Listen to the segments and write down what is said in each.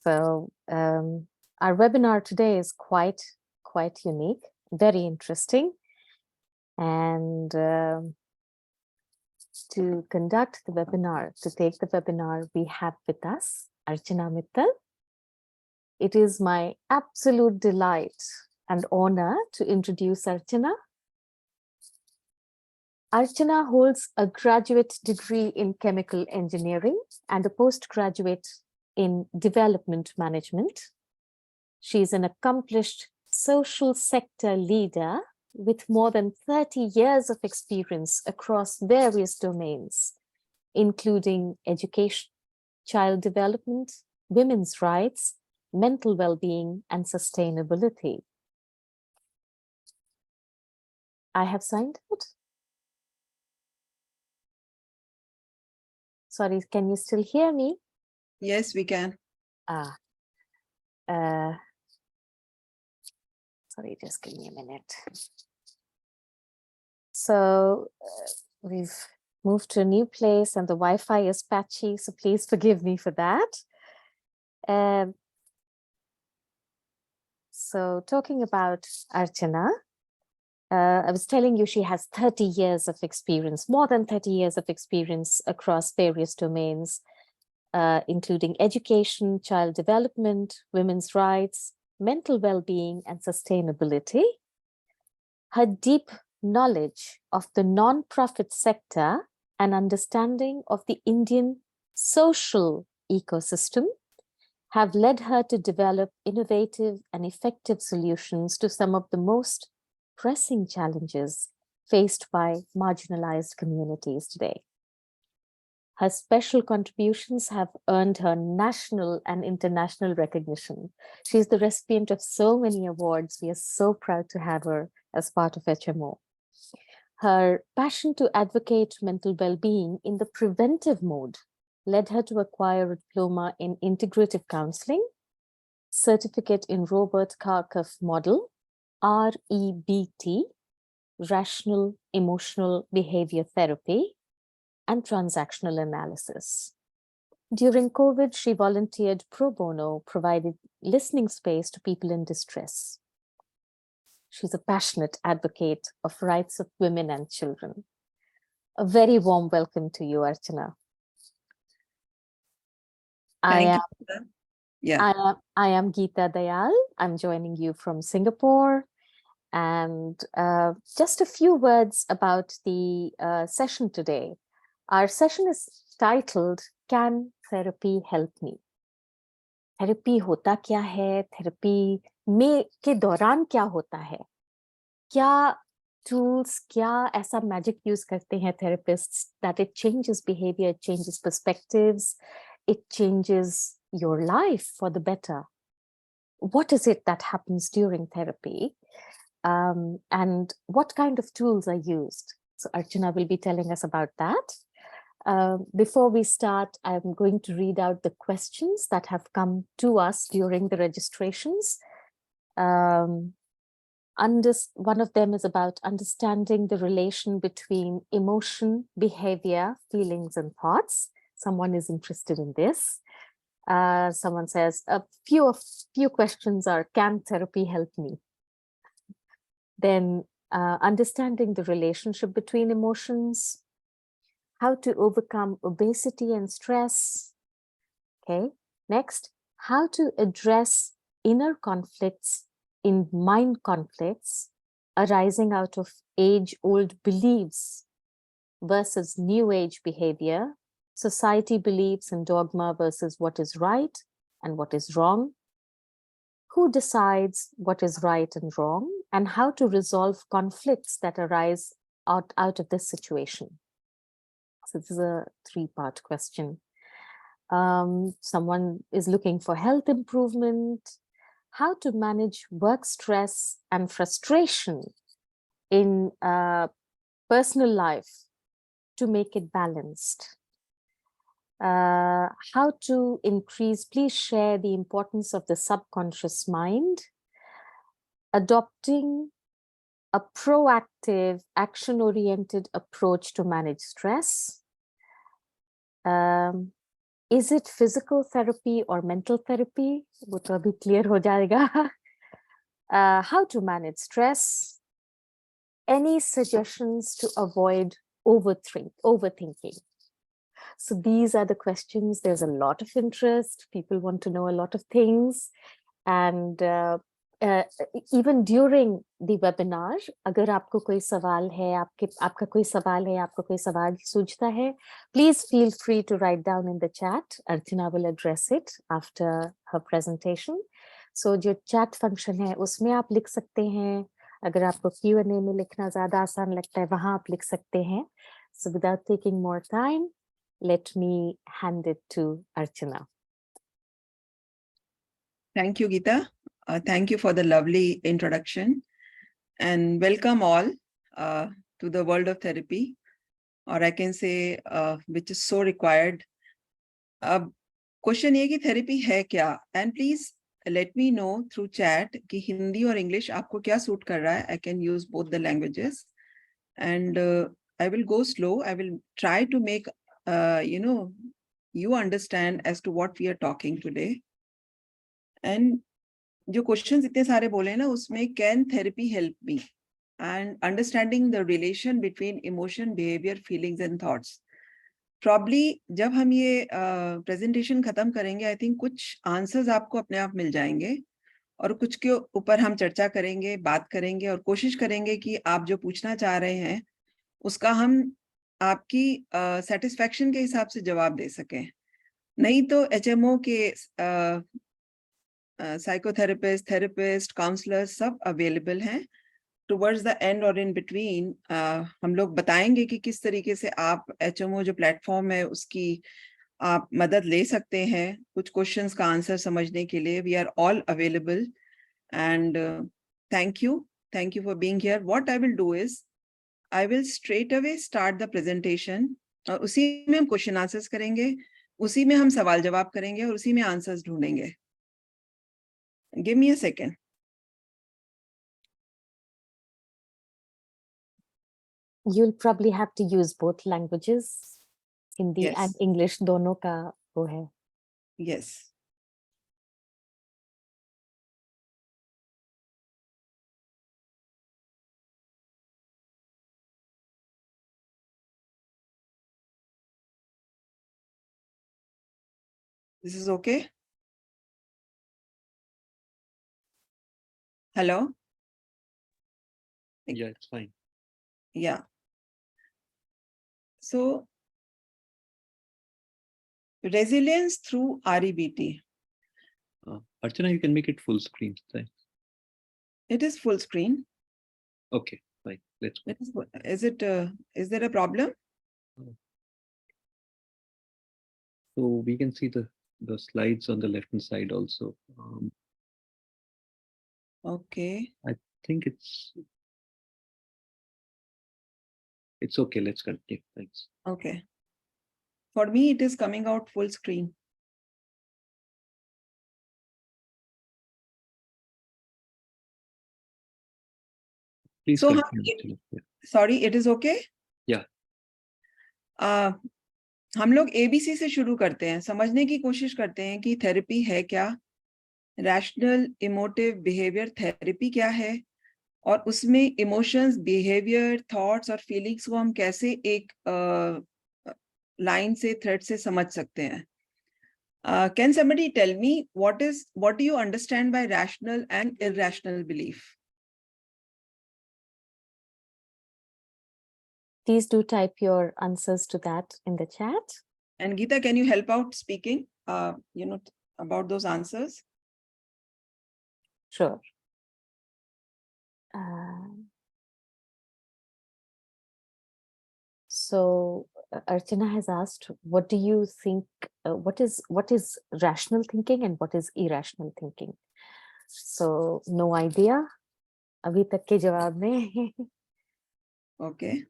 So our webinar today is quite unique, very interesting. And to conduct the webinar, to take the webinar, we have with us Archana Mittal. It is my absolute delight and honor to introduce Archana. Archana holds a graduate degree in chemical engineering and a postgraduate in development management. She is an accomplished social sector leader with more than 30 years of experience across various domains, including education, child development, women's rights, mental well-being, and sustainability. I have signed out. Sorry, can you still hear me? Yes, we can. Sorry, just give me a minute. So we've moved to a new place and the Wi-Fi is patchy, so please forgive me for that. So talking about Archana, I was telling you she has 30 years of experience, more than 30 years of experience across various domains, including education, child development, women's rights, mental well-being, and sustainability. Her deep knowledge of the non-profit sector and understanding of the Indian social ecosystem have led her to develop innovative and effective solutions to some of the most pressing challenges faced by marginalized communities today. Her special contributions have earned her national and international recognition. She is the recipient of so many awards. We are so proud to have her as part of HMO. Her passion to advocate mental well-being in the preventive mode led her to acquire a diploma in integrative counseling, certificate in Robert Kharkov model, REBT, rational emotional behavior therapy, and transactional analysis. During COVID, she volunteered pro bono, provided listening space to people in distress. She's a passionate advocate of rights of women and children. A very warm welcome to you, Archana. Thank you. Yeah. I am Geeta Dayal. I'm joining you from Singapore. And just a few words about the session today. Our session is titled, Can Therapy Help Me? Therapy होता क्या है? Therapy में के दौरान क्या होता है? क्या tools, क्या ऐसा magic use करते हैं therapists that it changes behavior, it changes perspectives, it changes your life for the better? What is it that happens during therapy? And what kind of tools are used? So Archana will be telling us about that. Before we start, I'm going to read out the questions that have come to us during the registrations. One of them is about understanding the relation between emotion, behavior, feelings, and thoughts. Someone is interested in this. Someone says, a few questions are, can therapy help me? Then understanding the relationship between emotions, how to overcome obesity and stress. Okay, next, how to address inner conflicts in mind conflicts arising out of age-old beliefs versus new age behavior, society beliefs and dogma versus what is right and what is wrong, who decides what is right and wrong, and how to resolve conflicts that arise out of this situation. So this is a three-part question. Someone is looking for health improvement, how to manage work stress and frustration in personal life to make it balanced. How to increase, please share the importance of the subconscious mind, adopting a proactive, action-oriented approach to manage stress, Is it physical therapy or mental therapy? वो तो अभी clear हो जाएगा. How to manage stress? Any suggestions to avoid overthinking? So these are the questions. There's a lot of interest. People want to know a lot of things. And even during the webinar, अगर आपको कोई सवाल है, आपका कोई सवाल है, आपको कोई सवाल सूझता है, please feel free to write down in the chat. Archana will address it after her presentation. So जो chat function है, उसमें आप लिख सकते हैं. अगर आपको Q&A में लिखना ज़्यादा आसान लगता है, वहाँ आप लिख सकते हैं. So without taking more time, let me hand it to Archana. Thank you, Geeta. Thank you for the lovely introduction and welcome all to the world of therapy, or I can say which is so required. Question ये कि therapy है क्या? And please let me know through chat कि हिंदी और English आपको क्या suit कर रहा है. I can use both the languages, and I will go slow. I will try to make you understand as to what we are talking today. And जो questions इतने सारे बोले ना, उसमें can therapy help me? And understanding the relation between emotion, behavior, feelings and thoughts. Probably जब हम ये presentation खत्म करेंगे, I think कुछ answers आपको अपने आप मिल जाएंगे और कुछ के ऊपर हम चर्चा करेंगे, बात करेंगे और कोशिश करेंगे कि आप जो पूछना चाह रहे हैं उसका हम आपकी satisfaction के हिसाब से जवाब दे सकें. नहीं तो HMO के psychotherapist, therapist, counselors सब available हैं. Towards the end or in between, हम लोग बताएंगे कि किस तरीके से आप HMO जो platform है उसकी आप मदद ले सकते हैं कुछ questions का answer समझने के लिए. We are all available and thank you for being here. What I will do is I will straight away start the presentation. उसी में हम question answers करेंगे, उसी में हम सवाल जवाब करेंगे और उसी में answers ढूंढेंगे. Give me a second. You'll probably have to use both languages, Hindi Yes. and English, दोनों का वो है. Yes. This is okay? Hello? Yeah, it's fine. Yeah. So, resilience through REBT. Archana, you can make it full screen. Thanks. It is full screen. Okay, fine. Let's go. Is there a problem? So we can see the slides on the left hand side also. Okay. I think it's okay. Let's continue. Thanks. Okay. For me, it is coming out full screen. Please So, continue. Sorry, it is okay? Yeah. हम लोग ABC से शुरू करते हैं, समझने की कोशिश करते हैं कि थेरेपी है क्या, रैशनल इमोटिव बिहेवियर थेरेपी क्या है, और उसमें इमोशंस, बिहेवियर, थॉट्स और फीलिंग्स को हम कैसे एक लाइन से, थ्रेड से समझ सकते हैं. Can somebody tell me what do you understand by rational and irrational belief? Please do type your answers to that in the chat. And Geeta, can you help out speaking, about those answers? Sure. So Archana has asked, what do you think, what is rational thinking and what is irrational thinking? So no idea. अभी तक के जवाब में. Okay.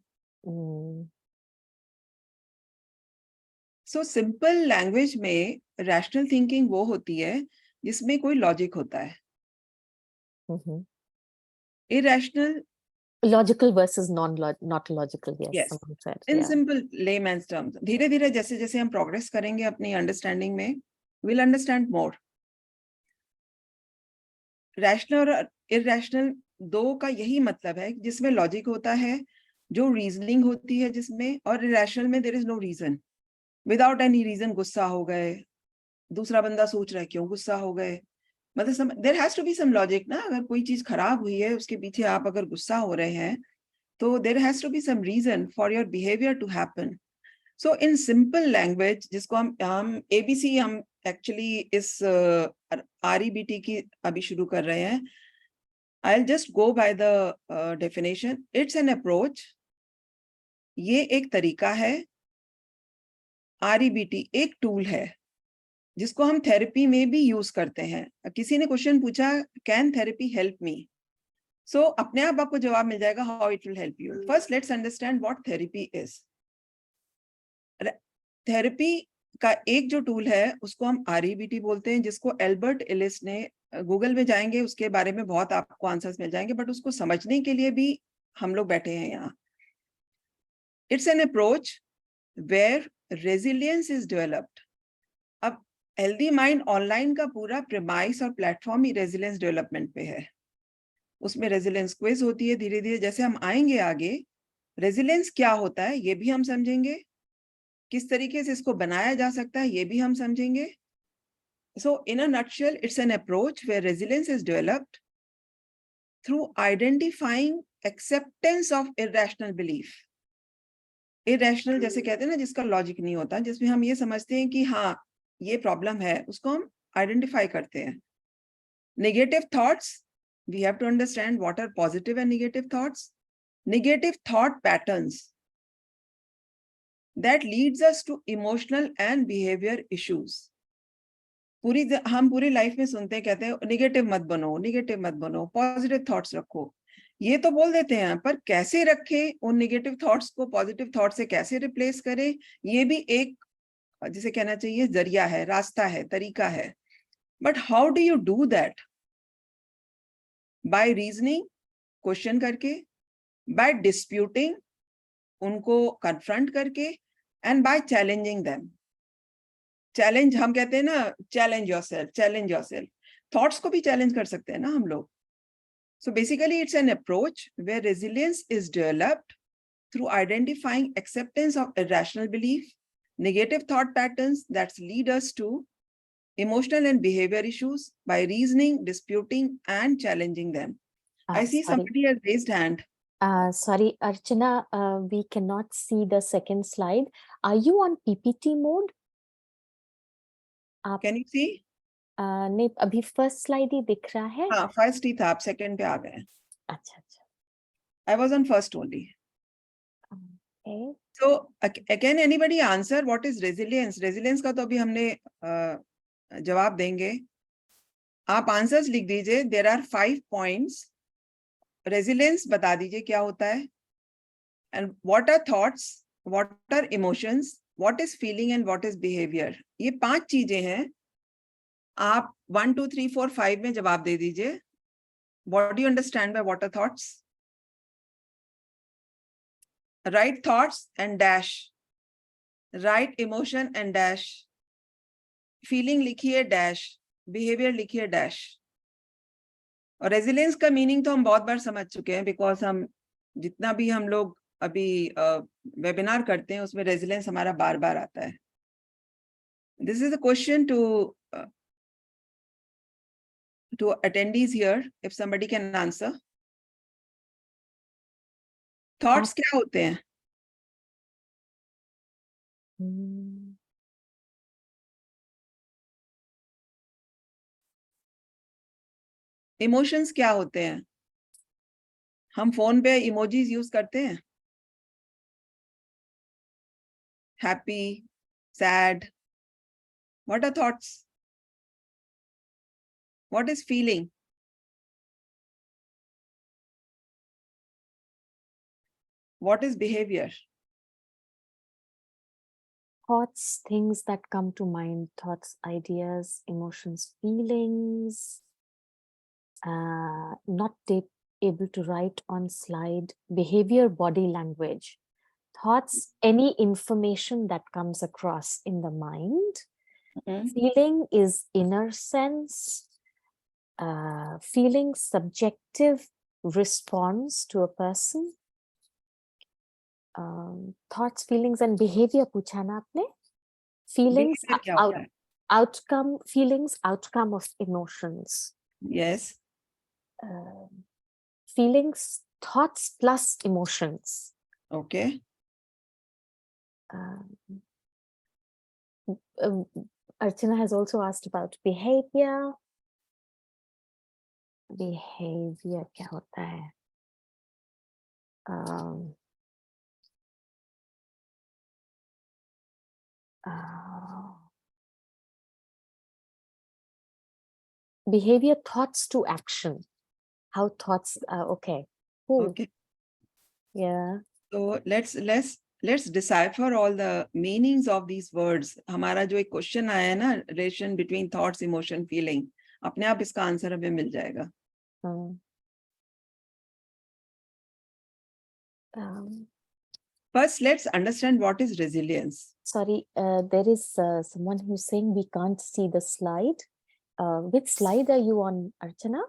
So simple language में rational thinking वो होती है जिसमें कोई logic होता है. Irrational Logical versus not logical. Yes, Yes. someone said. In Yeah. simple layman's terms, धीरे धीरे जैसे जैसे हम प्रोग्रेस करेंगे अपनी अंडरस्टैंडिंग में, we'll understand more. रैशनल और इरेशनल दो का यही मतलब है, जिसमें लॉजिक होता है, जो रीजनिंग होती है जिसमें, और इरेशनल में there is no reason, without any reason गुस्सा हो गए, दूसरा बंदा सोच रहा है क्यों गुस्सा हो गए, मतलब there has to be some logic ना. अगर कोई चीज खराब हुई है उसके पीछे आप अगर गुस्सा हो रहे हैं, तो there has to be some reason for your behaviour to happen. So in simple language, जिसको हम एबीसी हम एक्चुअली इस REBT की अभी शुरू कर रहे हैं. I'll just go by the definition. It's an approach. ये एक तरीका है. REBT एक टूल है जिसको हम थेरेपी में भी यूज करते हैं. किसी ने क्वेश्चन पूछा, कैन थेरेपी हेल्प मी? सो अपने आप आपको जवाब मिल जाएगा how it will help you. First let's understand what therapy is. Therapy का एक जो टूल है उसको हम REBT बोलते हैं, जिसको एल्बर्ट एलिस ने, गूगल में जाएंगे उसके बारे में बहुत आपको आंसर्स मिल जाएंगे, बट उसको समझने के लिए भी हम लोग बैठे हैं यहाँ. It's an approach where resilience is developed. अब हेल्दी माइंड ऑनलाइन का पूरा प्रेमाइस और प्लेटफॉर्म ही रेजिलियंस डेवलपमेंट पे है. उसमें रेजिलियंस क्विज होती है. धीरे धीरे जैसे हम आएंगे आगे, रेजिलियंस क्या होता है ये भी हम समझेंगे, किस तरीके से इसको बनाया जा सकता है ये भी हम समझेंगे. So in a nutshell, it's an approach where resilience is developed through identifying acceptance of irrational belief. Irrational जैसे कहते हैं ना, जिसका लॉजिक नहीं होता, जिसमें हम ये समझते हैं कि हाँ ये प्रॉब्लम है, उसको हम आइडेंटिफाई करते हैं. Negative thoughts, we have to understand what are positive and negative thoughts. Negative thought patterns that leads us to emotional and behavior issues. हम पूरी लाइफ में सुनते हैं, कहते हैं निगेटिव मत बनो, निगेटिव मत बनो, पॉजिटिव थॉट्स रखो. ये तो बोल देते हैं, पर कैसे रखें उन निगेटिव थॉट्स को पॉजिटिव थॉट से, कैसे रिप्लेस करें, ये भी एक, जिसे कहना चाहिए, जरिया है, रास्ता है, तरीका है. But how do you do that? By reasoning, question करके, बाय डिस्प्यूटिंग, उनको कन्फ्रंट करके, and by challenging them. Challenge हम कहते हैं ना, challenge yourself, challenge yourself. Thoughts को भी चैलेंज कर सकते हैं ना हम लोग. So basically it's an approach where resilience is developed through identifying acceptance of irrational belief, negative thought patterns that lead us to emotional and behavior issues by reasoning, disputing, and challenging them. I see Sorry. somebody has raised hand. Sorry, Archana, we cannot see the second slide. Are you on PPT mode? Can you see? नहीं, अभी first slide ही दिख रहा है. हाँ, first ही था, आप second पे आ गए. अच्छा अच्छा. I was on first only. Okay. So can anybody answer what is resilience? Resilience का तो अभी हमने जवाब देंगे. आप आंसर्स लिख दीजिए. There are 5 points. Resilience बता दीजिए क्या होता है. And what are thoughts? What are emotions? What is feeling and what is behavior? ये 5 चीजें हैं. आप 1, 2, 3, 4, 5 में जवाब दे दीजिए. What do you understand by what are thoughts? Write thoughts and dash. Write emotion and dash. Feeling लिखिए dash. Behavior लिखिए dash. और रेजिलियंस का मीनिंग तो हम बहुत बार समझ चुके हैं, बिकॉज हम जितना भी हम लोग अभी वेबिनार करते हैं उसमें रेजिलियंस हमारा बार बार आता है. This is a question to attendees here, if somebody can answer. Thoughts क्या होते हैं? Emotions क्या होते हैं? हम फोन पे इमोजीज यूज करते हैं. Happy, sad. What are thoughts? What is feeling? What is behavior? Thoughts, things that come to mind, thoughts, ideas, emotions, feelings, not able to write on slide. Behavior, body language. Thoughts, any information that comes across in the mind. Feeling is inner sense. Feeling, subjective response to a person. Thoughts, feelings and behavior पूछा ना आपने? Feelings, Behavior क्या होता है? outcome, feelings, outcome of emotions. Yes. Feelings, thoughts plus emotions. Okay. Archana has also asked about behavior. Behavior क्या होता है? Behavior, thoughts to action. How thoughts, okay. Cool. Okay. Yeah. So let's decipher all the meanings of these words. हमारा जो एक question आया है ना, relation between thoughts, emotion, feeling, अपने आप इसका आंसर हमें मिल जाएगा. First, let's understand what is resilience. Sorry, there is someone who's saying we can't see the slide. Which slide are you on, Archana?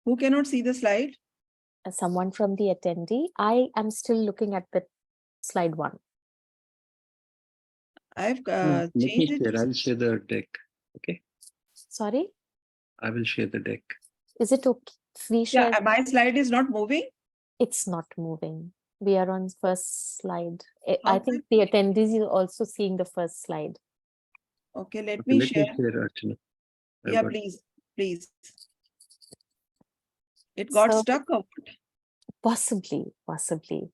Who cannot see the slide? Someone from the attendee. I am still looking at the slide 1. I've Let me changed it. share. I'll share the deck. Okay. Sorry? I will share the deck. Is it okay? We share. Yeah, my slide is not moving. It's not moving. We are on first slide. I How think the attendees are also seeing the first slide. Okay, let Okay, me let share. me share, Archana. I've Yeah, got- please. It got So- stuck or what? Possibly.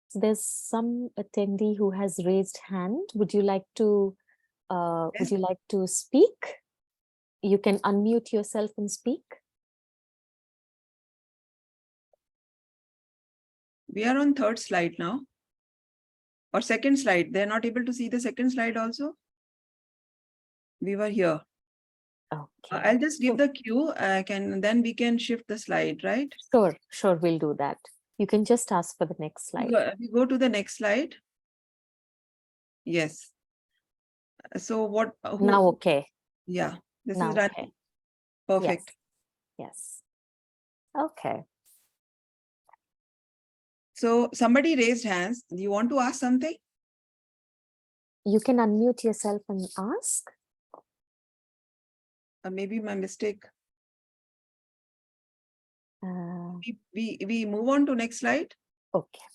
So there's some attendee who has raised hand. Would you like to speak? You can unmute yourself and speak. We are on third slide now. Or second slide. They're not able to see the second slide also. We were here. Okay. I'll just give the cue. Then we can shift the slide, right? Sure, we'll do that. You can just ask for the next slide. We go to the next slide. Yes. So what? Now, okay. Yeah, this Now, is running. okay. Perfect. Yes. Okay. So somebody raised hands. Do you want to ask something? You can unmute yourself and ask. Maybe my mistake. Uh, We move on to next slide. okay.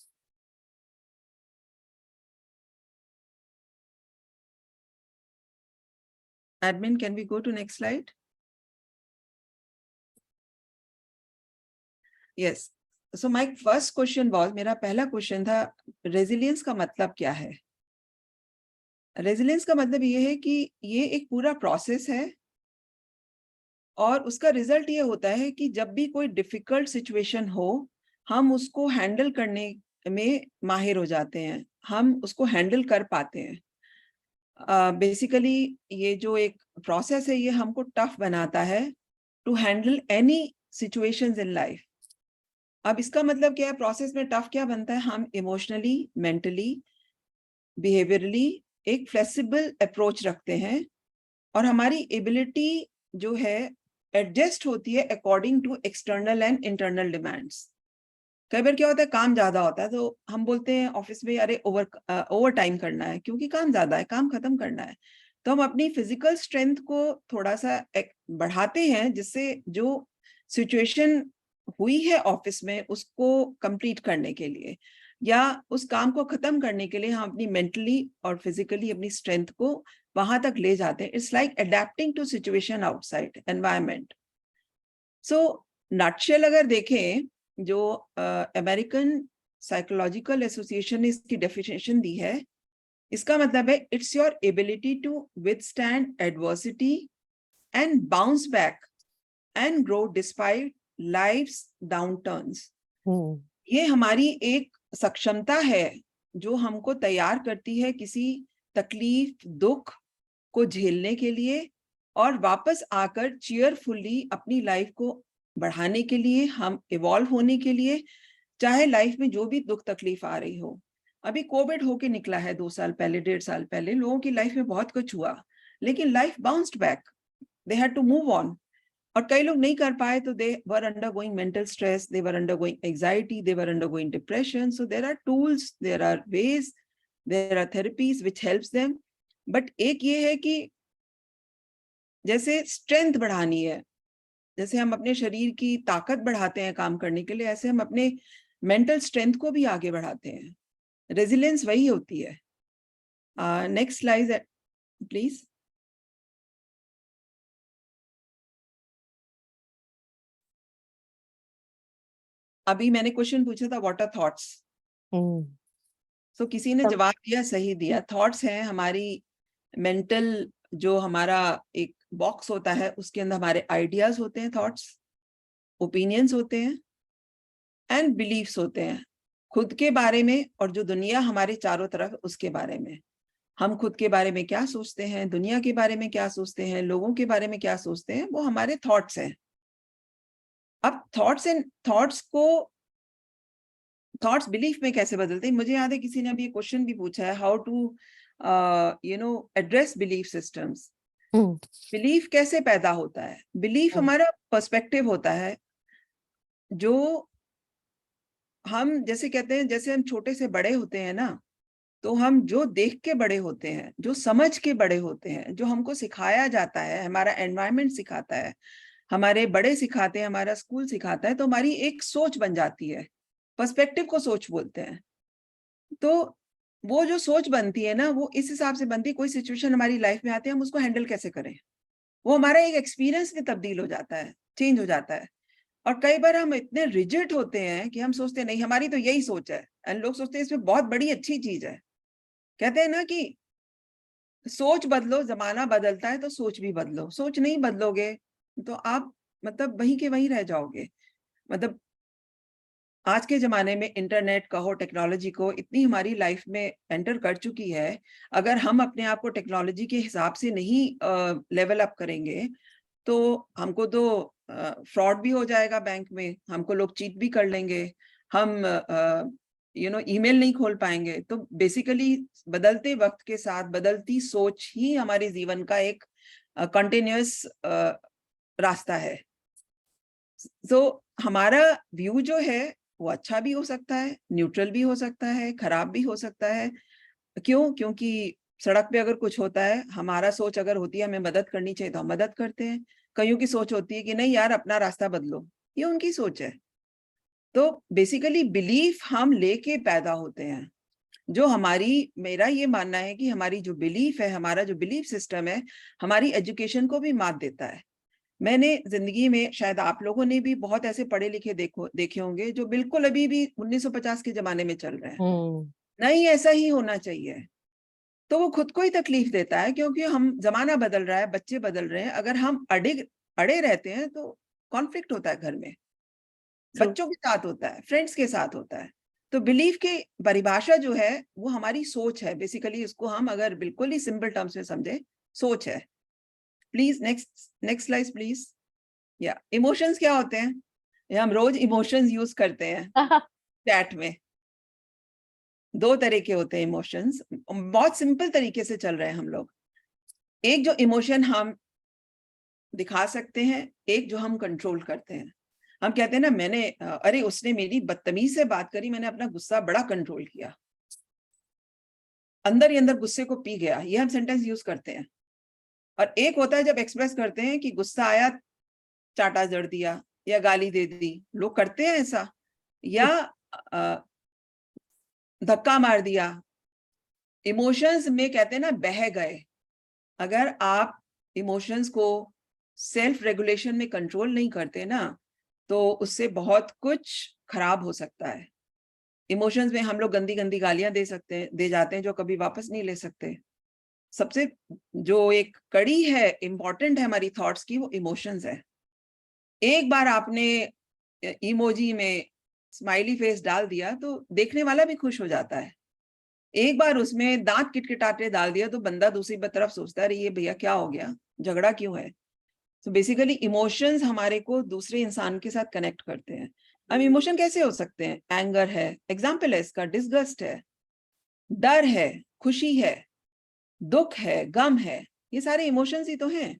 Admin, can we go to next slide? Yes. So my first question was, मेरा पहला question था, resilience का मतलब क्या है? Resilience का मतलब ये है कि ये एक पूरा प्रोसेस है और उसका रिजल्ट ये होता है कि जब भी कोई डिफिकल्ट सिचुएशन हो, हम उसको हैंडल करने में माहिर हो जाते हैं, हम उसको हैंडल कर पाते हैं. बेसिकली ये जो एक प्रोसेस है, ये हमको टफ बनाता है to handle any situations in life. अब इसका मतलब क्या है, प्रोसेस में टफ क्या बनता है, हम इमोशनली, मेंटली, बिहेवियरली एक फ्लेक्सिबल अप्रोच रखते हैं और हमारी एबिलिटी जो है एडजस्ट होती है according to external and internal demands. कई बार क्या होता है, काम ज्यादा होता है तो हम बोलते हैं ऑफिस में, अरे ओवर टाइम करना है क्योंकि काम ज्यादा है, काम खत्म करना है. तो हम अपनी फिजिकल स्ट्रेंथ को थोड़ा सा बढ़ाते हैं, जिससे जो सिचुएशन हुई है ऑफिस में उसको कंप्लीट करने के लिए या उस काम को खत्म करने के लिए हम अपनी मेंटली और फिजिकली अपनी स्ट्रेंथ को वहां तक ले जाते हैं. It's like adapting to situation outside environment. So nutshell अगर देखें, जो अमेरिकन साइकोलॉजिकल एसोसिएशन ने इसकी डेफिनेशन दी है, इसका मतलब है it's your ability to withstand adversity and bounce back and grow despite life's downturns. ये हमारी एक सक्षमता है जो हमको तैयार करती है किसी तकलीफ, दुख को झेलने के लिए और वापस आकर चीयरफुली अपनी लाइफ को बढ़ाने के लिए, हम इवॉल्व होने के लिए, चाहे लाइफ में जो भी दुख तकलीफ आ रही हो। अभी कोविड होके निकला है 2 साल पहले, 1.5 साल पहले, लोगों की लाइफ में बहुत कुछ हुआ, लेकिन life bounced back, they had to move on. और कई लोग नहीं कर पाए तो they were undergoing mental stress, they were undergoing anxiety, they were undergoing depression. So there are tools, there are ways, there are therapies which helps them. But एक ये है कि जैसे स्ट्रेंथ बढ़ानी है, जैसे हम अपने शरीर की ताकत बढ़ाते हैं काम करने के लिए, ऐसे हम अपने मेंटल स्ट्रेंथ को भी आगे बढ़ाते हैं। रेजिलियंस वही होती है। Next slide please. अभी मैंने क्वेश्चन पूछा था व्हाट आर थॉट्स, तो किसी ने तब- जवाब दिया, सही दिया। थॉट्स हैं हमारी मेंटल, जो हमारा एक बॉक्स होता है, उसके अंदर हमारे आइडियाज होते हैं, थॉट्स, ओपिनियंस होते हैं एंड बिलीव्स होते हैं, खुद के बारे में और जो दुनिया हमारे चारों तरफ उसके बारे में। हम खुद के बारे में क्या सोचते हैं, दुनिया के बारे में क्या सोचते हैं, लोगों के बारे में क्या सोचते हैं, वो हमारे थॉट्स हैं। अब थॉट्स बिलीफ में कैसे बदलते हैं? मुझे याद है किसी ने अभी क्वेश्चन भी पूछा है, how to address belief systems. Belief कैसे पैदा होता है? बिलीफ हमारा पर्सपेक्टिव होता है, जो हम जैसे कहते हैं, जैसे हम छोटे से बड़े होते हैं ना, तो हम जो देख के बड़े होते हैं, जो समझ के बड़े होते हैं, जो हमको सिखाया जाता है, हमारा एनवायरनमेंट सिखाता है, हमारे बड़े सिखाते हैं, हमारा स्कूल सिखाता है, तो हमारी एक सोच बन जाती है। पर्सपेक्टिव को सोच बोलते हैं। तो वो जो सोच बनती है ना, वो इस हिसाब से बनती है, कोई सिचुएशन हमारी लाइफ में आती है, हम उसको हैंडल कैसे करें, वो हमारा एक एक्सपीरियंस में तब्दील हो जाता है, चेंज हो जाता है। और कई बार हम इतने रिजिड होते हैं कि हम सोचते नहीं हमारी तो यही सोच है, एंड लोग सोचते हैं इसमें बहुत बड़ी अच्छी चीज है। कहते हैं ना कि सोच बदलो, जमाना बदलता है तो सोच भी बदलो। सोच नहीं बदलोगे तो आप मतलब वहीं के वहीं रह जाओगे। मतलब आज के जमाने में इंटरनेट कहो, टेक्नोलॉजी को इतनी हमारी लाइफ में एंटर कर चुकी है, अगर हम अपने आप को टेक्नोलॉजी के हिसाब से नहीं लेवल अप करेंगे तो हमको तो फ्रॉड भी हो जाएगा बैंक में, हमको लोग चीट भी कर लेंगे, हम ईमेल नहीं खोल पाएंगे। तो बेसिकली बदलते वक्त के साथ बदलती सोच ही हमारे जीवन का एक कंटिन्यूअस रास्ता है। तो हमारा व्यू जो है वो अच्छा भी हो सकता है, न्यूट्रल भी हो सकता है, खराब भी हो सकता है। क्यों? क्योंकि सड़क पे अगर कुछ होता है, हमारा सोच अगर होती है हमें मदद करनी चाहिए तो हम मदद करते हैं। कईयों की सोच होती है कि नहीं यार अपना रास्ता बदलो, ये उनकी सोच है। तो बेसिकली बिलीफ हम लेके पैदा होते हैं। जो हमारी, मेरा ये मानना है कि हमारी जो बिलीफ है, हमारा जो बिलीफ सिस्टम है, हमारी एजुकेशन को भी मात देता है। मैंने जिंदगी में, शायद आप लोगों ने भी बहुत ऐसे पढ़े लिखे देखे होंगे जो बिल्कुल अभी भी 1950 के जमाने में चल रहे हैं। नहीं, ऐसा ही होना चाहिए। तो वो खुद को ही तकलीफ देता है, क्योंकि हम, जमाना बदल रहा है, बच्चे बदल रहे हैं, अगर हम अड़े रहते हैं तो कॉन्फ्लिक्ट होता है घर में, बच्चों के साथ होता है, फ्रेंड्स के साथ होता है। तो बिलीफ की परिभाषा जो है वो हमारी सोच है। बेसिकली इसको हम अगर बिल्कुल ही सिंपल टर्म्स में समझे, सोच है। Please next slide please. या इमोशंस क्या होते हैं? या हम रोज इमोशंस यूज करते हैं चैट में। 2 तरह के होते हैं इमोशंस, बहुत सिंपल तरीके से चल रहे हैं हम लोग। एक जो इमोशन हम दिखा सकते हैं, एक जो हम कंट्रोल करते हैं। हम कहते हैं ना, मैंने अरे उसने मेरी बदतमीज से बात करी, मैंने अपना गुस्सा बड़ा कंट्रोल किया, अंदर ही अंदर गुस्से को पी गया, ये हम सेंटेंस यूज करते हैं। और एक होता है जब एक्सप्रेस करते हैं कि गुस्सा आया, चाटा जड़ दिया या गाली दे दी, लोग करते हैं ऐसा, या धक्का मार दिया। इमोशंस में कहते हैं ना बह गए। अगर आप इमोशंस को सेल्फ रेगुलेशन में कंट्रोल नहीं करते ना, तो उससे बहुत कुछ खराब हो सकता है। इमोशंस में हम लोग गंदी गंदी गालियां दे जाते हैं जो कभी वापस नहीं ले सकते। सबसे जो एक कड़ी है, इंपॉर्टेंट है हमारी थॉट्स की, वो इमोशंस है। एक बार आपने इमोजी में स्माइली फेस डाल दिया तो देखने वाला भी खुश हो जाता है। एक बार उसमें दांत किटकिटाते डाल दिया तो बंदा दूसरी तरफ सोचता है, अरे ये भैया क्या हो गया, झगड़ा क्यों है? So basically इमोशंस हमारे को दूसरे इंसान के साथ कनेक्ट करते हैं. अब इमोशन कैसे हो सकते हैं? एंगर है, एग्जाम्पल है इसका, डिसगस्ट है, डर है, खुशी है, दुख है, गम है, ये सारे इमोशंस ही तो हैं.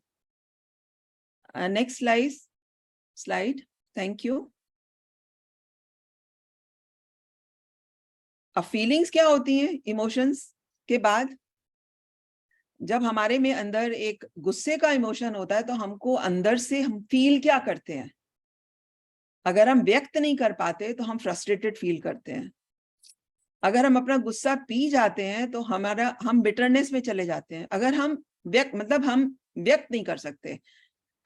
Next slide. Thank you. अब फीलिंग्स क्या होती हैं इमोशंस के बाद? जब हमारे में अंदर एक गुस्से का इमोशन होता है तो हमको अंदर से हम फील क्या करते हैं? अगर हम व्यक्त नहीं कर पाते तो हम फ्रस्ट्रेटेड फील करते हैं. अगर हम अपना गुस्सा पी जाते हैं तो हम बिटरनेस में चले जाते हैं. अगर हम हम व्यक्त नहीं कर सकते.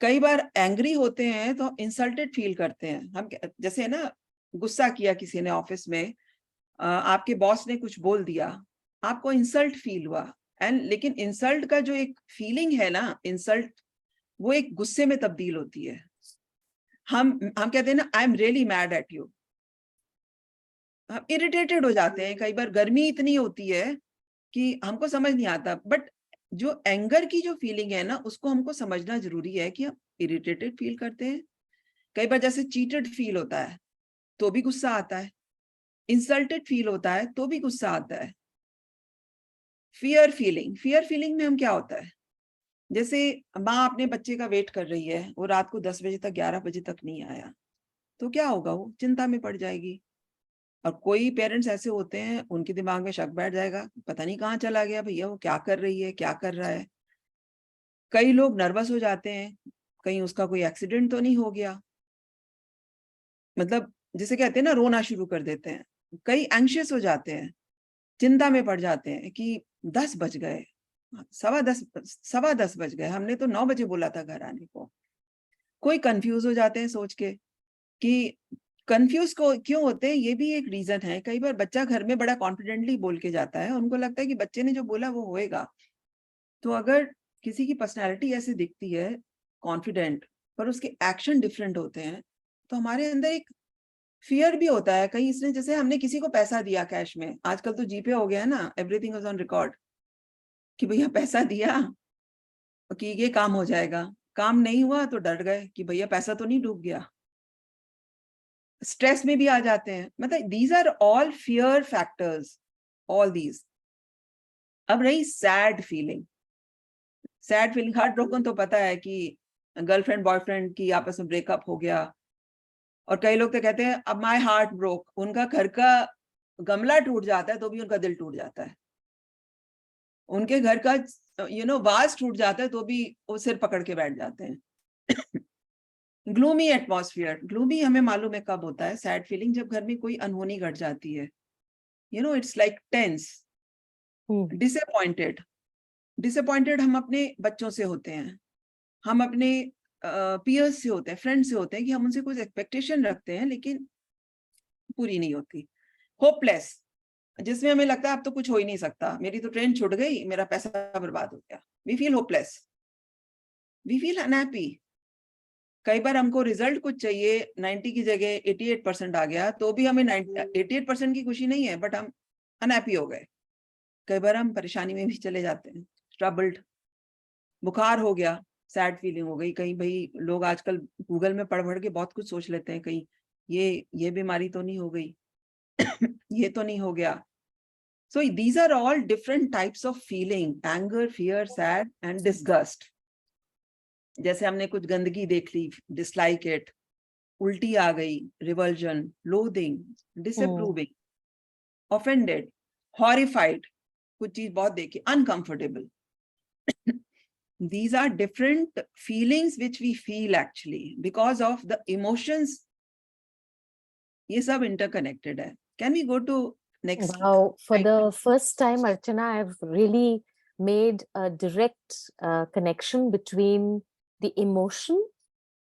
कई बार एंग्री होते हैं तो इंसल्टेड फील करते हैं. हम जैसे ना, गुस्सा किया किसी ने ऑफिस में, आपके बॉस ने कुछ बोल दिया, आपको इंसल्ट फील हुआ, लेकिन इंसल्ट का जो एक फीलिंग है ना, इंसल्ट, वो एक गुस्से में तब्दील होती है. हम कहते हैं ना, I am really mad at you. हम इरिटेटेड हो जाते हैं. कई बार गर्मी इतनी होती है कि हमको समझ नहीं आता. बट जो एंगर की जो फीलिंग है ना, उसको हमको समझना जरूरी है कि हम इरिटेटेड फील करते हैं. कई बार जैसे चीटेड फील होता है तो भी गुस्सा आता है. इंसल्टेड फील होता है तो भी गुस्सा आता है. फियर फीलिंग में हम क्या होता है? जैसे माँ अपने बच्चे का वेट कर रही है, वो रात को 10 बजे तक, 11 बजे तक नहीं आया, तो क्या होगा? वो चिंता में पड़ जाएगी. और कोई पेरेंट्स ऐसे होते हैं, उनके दिमाग में शक बैठ जाएगा, पता नहीं कहाँ चला गया भैया, वो क्या कर रही है, क्या कर रहा है. कई लोग नर्वस हो जाते हैं, कहीं उसका कोई एक्सीडेंट तो नहीं हो गया. मतलब जिसे कहते हैं ना, रोना शुरू कर देते हैं. कई एंग्शियस हो जाते हैं, चिंता में पड़ जाते हैं कि 10 बज गए, 10:15 बज गए, हमने तो 9 बजे बोला था घर आने को. कोई कंफ्यूज हो जाते हैं सोच के. कि कंफ्यूज को क्यों होते हैं, ये भी एक रीजन है. कई बार बच्चा घर में बड़ा कॉन्फिडेंटली बोल के जाता है, उनको लगता है कि बच्चे ने जो बोला वो होएगा. तो अगर किसी की पर्सनैलिटी ऐसे दिखती है, कॉन्फिडेंट, पर उसके एक्शन डिफरेंट होते हैं, तो हमारे अंदर एक फियर भी होता है. कहीं इसने, जैसे हमने किसी को पैसा दिया कैश में, आजकल तो जीपे हो गया है ना, एवरीथिंग इज ऑन रिकॉर्ड, कि भैया पैसा दिया कि ये काम हो जाएगा. काम नहीं हुआ तो डर गए कि भैया पैसा तो नहीं डूब गया. स्ट्रेस में भी आ जाते हैं. मतलब these are all fear factors, all these. अब रही सैड फीलिंग. हार्ट ब्रोकन तो पता है कि गर्लफ्रेंड बॉयफ्रेंड की आपस में ब्रेकअप हो गया, और कई लोग तो कहते हैं अब माय हार्ट ब्रोक. उनका घर का गमला टूट जाता है तो भी उनका दिल टूट जाता है. उनके घर का वाज टूट जाता है तो भी वो सिर पकड़ के बैठ जाते हैं. Gloomy atmosphere. ग्लूमी हमें मालूम है कब होता है. सैड फीलिंग जब घर में कोई अनहोनी घट जाती है. It's like tense. डिसअपॉइंटेड हम अपने बच्चों से होते हैं, हम अपने पीयर्स से होते हैं, फ्रेंड्स से होते हैं, कि हम उनसे कुछ एक्सपेक्टेशन रखते हैं लेकिन पूरी नहीं होती. होपलेस, जिसमें हमें लगता है अब तो कुछ हो ही नहीं सकता, मेरी तो ट्रेन छूट गई, मेरा पैसा बर्बाद हो गया. We feel hopeless, we feel unhappy. कई बार हमको रिजल्ट कुछ चाहिए, 90 की जगह 88% आ गया, तो भी हमें 88% की खुशी नहीं है, बट हम अनहैप्पी हो गए. कई बार हम परेशानी में भी चले जाते हैं, ट्रबल्ड. बुखार हो गया, सैड फीलिंग हो गई. कहीं भाई लोग आजकल गूगल में पढ़ के बहुत कुछ सोच लेते हैं, कहीं ये बीमारी तो नहीं हो गई, ये तो नहीं हो गया. So these are all different types of feeling: anger, fear, sad and disgust. जैसे हमने कुछ गंदगी देख ली, dislike it, उल्टी आ गई, revulsion, loathing, disapproving, offended, horrified, कुछ चीज बहुत देखी, uncomfortable. These are different feelings which we feel actually because of the emotions. ये सब interconnected है. Can we go to next? Wow, for the first time, Archana, I've really made a direct connection between the emotion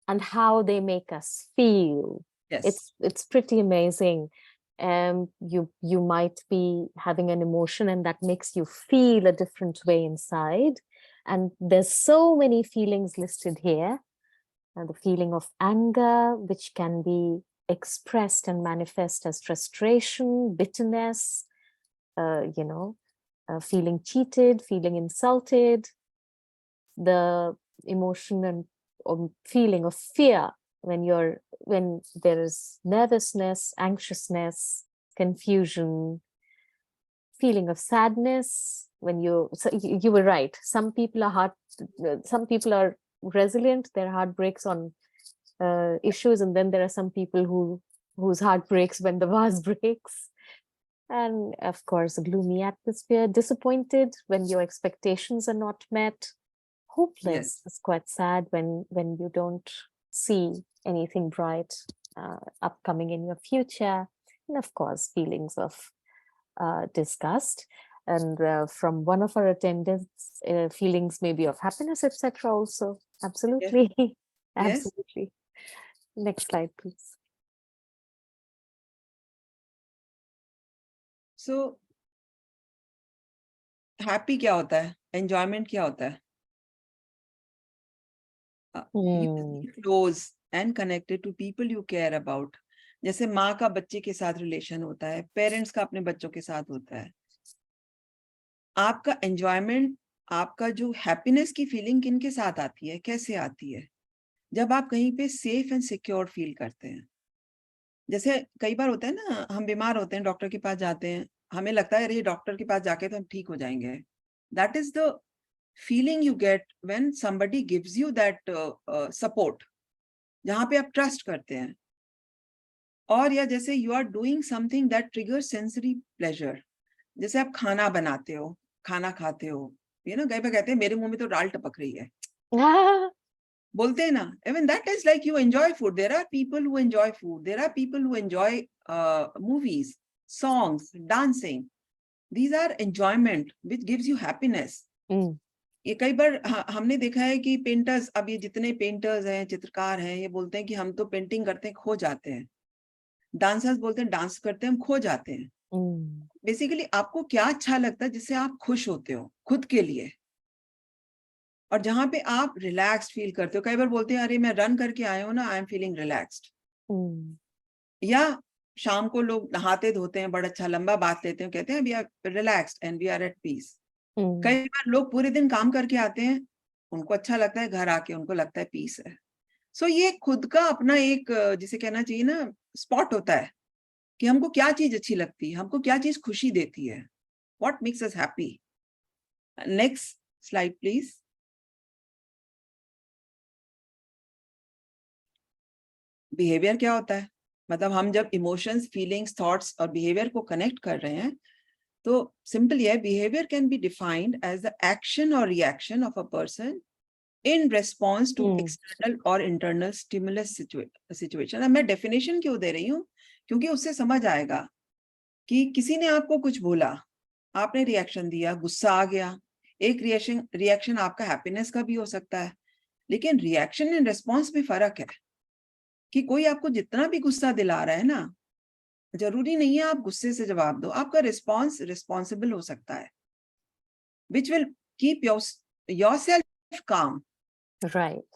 and how they make us feel. Yes. It's pretty amazing. You might be having an emotion and that makes you feel a different way inside. And there's so many feelings listed here. The feeling of anger, which can be expressed and manifest as frustration, bitterness, feeling cheated, feeling insulted. The emotion feeling of fear when there is nervousness, anxiousness, confusion, feeling of sadness. You were right. Some people are resilient. Their heart breaks on issues, and then there are some people whose heart breaks when the vase breaks. And of course, a gloomy atmosphere, disappointed when your expectations are not met. Hopeless is quite sad when you don't see anything bright upcoming in your future. And of course, feelings of disgust. And from one of our attendants, feelings maybe of happiness, etc. also. Absolutely. Yes. Absolutely. Next slide, please. So, happy क्या होता है? Enjoyment क्या होता है? You feel close and connected to people you care about. जैसे माँ का बच्चे के साथ रिलेशन होता है, पेरेंट्स का अपने बच्चों के साथ होता है. आपका एंजॉयमेंट, आपका जो हैप्पीनेस की फीलिंग किन के साथ आती है, कैसे आती है? जब आप कहीं पे सेफ एंड सिक्योर फील करते हैं. जैसे कई बार होता है ना, हम बीमार होते हैं, डॉक्टर के पास जाते हैं, हमें लगता है अरे डॉक्टर के पास जाके तो हम ठीक हो जाएंगे. That is the feeling you get when somebody gives you that support, जहां पे आप ट्रस्ट करते हैं. और या जैसे you are doing something that trigger sensory pleasure. जैसे आप खाना बनाते हो, खाना खाते हो, ये ना कई बार कहते हैं मेरे मुंह में तो दाल टपक रही है, बोलते हैं ना. even that is like you enjoy food. There are people who enjoy food. There are people who enjoy movies, songs, dancing. These are enjoyment which gives you happiness. ये कई बार हमने देखा है कि पेंटर्स, अब ये जितने पेंटर्स हैं, चित्रकार हैं, ये बोलते हैं कि हम तो पेंटिंग करते हैं, खो जाते हैं. डांसर्स बोलते हैं डांस करते हैं, हम खो जाते हैं. बेसिकली आपको क्या अच्छा लगता है जिससे आप खुश होते हो खुद के लिए, और जहां पे आप रिलैक्स्ड फील करते हो. कई बार बोलते हैं अरे मैं रन करके आया हूं ना, आई एम फीलिंग रिलैक्स्ड. या शाम को लोग नहाते धोते हैं, बड़ा अच्छा लंबा बात लेते हैं, कहते हैं we are relaxed and we are at peace. कई बार लोग पूरे दिन काम करके आते हैं, उनको अच्छा लगता है, घर आके उनको लगता है पीस है. सो ये खुद का अपना एक, जिसे कहना चाहिए ना, स्पॉट होता है कि हमको क्या चीज अच्छी लगती है, हमको क्या चीज खुशी देती है. What makes us happy. Next slide please. Behaviour क्या होता है? मतलब हम जब इमोशंस, फीलिंग्स, थॉट्स और बिहेवियर को कनेक्ट कर रहे हैं, तो सिंपल ये है, behaviour can be defined as the action और reaction of a person in response to external or internal stimulus situation. अब मैं डेफिनेशन क्यों दे रही हूँ? क्योंकि उससे समझ आएगा कि किसी ने आपको कुछ बोला, आपने रिएक्शन दिया, गुस्सा आ गया. एक रिएक्शन आपका हैप्पीनेस का भी हो सकता है, लेकिन रिएक्शन एंड रिस्पॉन्स में फर्क है. कि कोई आपको जितना भी गुस्सा दिला रहा है ना, जरूरी नहीं है आप गुस्से से जवाब दो. आपका रिस्पॉन्स रिस्पॉन्सिबल हो सकता है, which will keep yourself calm. Right.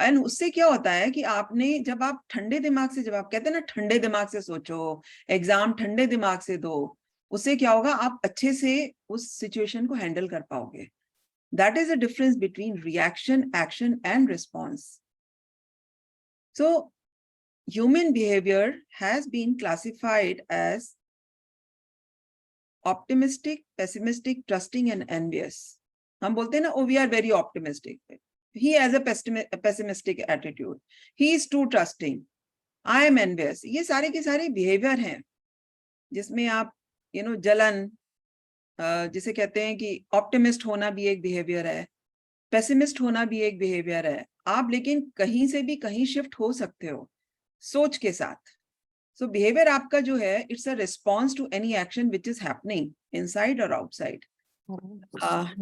And उससे क्या होता है कि आपने, जब आप ठंडे दिमाग से, जब आप कहते हैं ना ठंडे दिमाग से सोचो, एग्जाम ठंडे दिमाग से दो, उससे क्या होगा, आप अच्छे से उस सिचुएशन को हैंडल कर पाओगे. That is the difference between reaction, action and response. So human behavior has been classified as optimistic, pessimistic, trusting and envious. हम बोलते हैं ना, oh we are very optimistic, he has a pessimistic attitude, he is too trusting, I am envious. ये सारे के सारे behaviour हैं जिसमें आप जलन, जिसे कहते हैं कि ऑप्टिमिस्ट होना भी एक बिहेवियर है, पेसिमिस्ट होना भी एक बिहेवियर है. आप लेकिन कहीं से भी कहीं शिफ्ट हो सकते हो सोच के साथ. सो बिहेवियर आपका जो है, it's a response to any action which is happening inside और outside.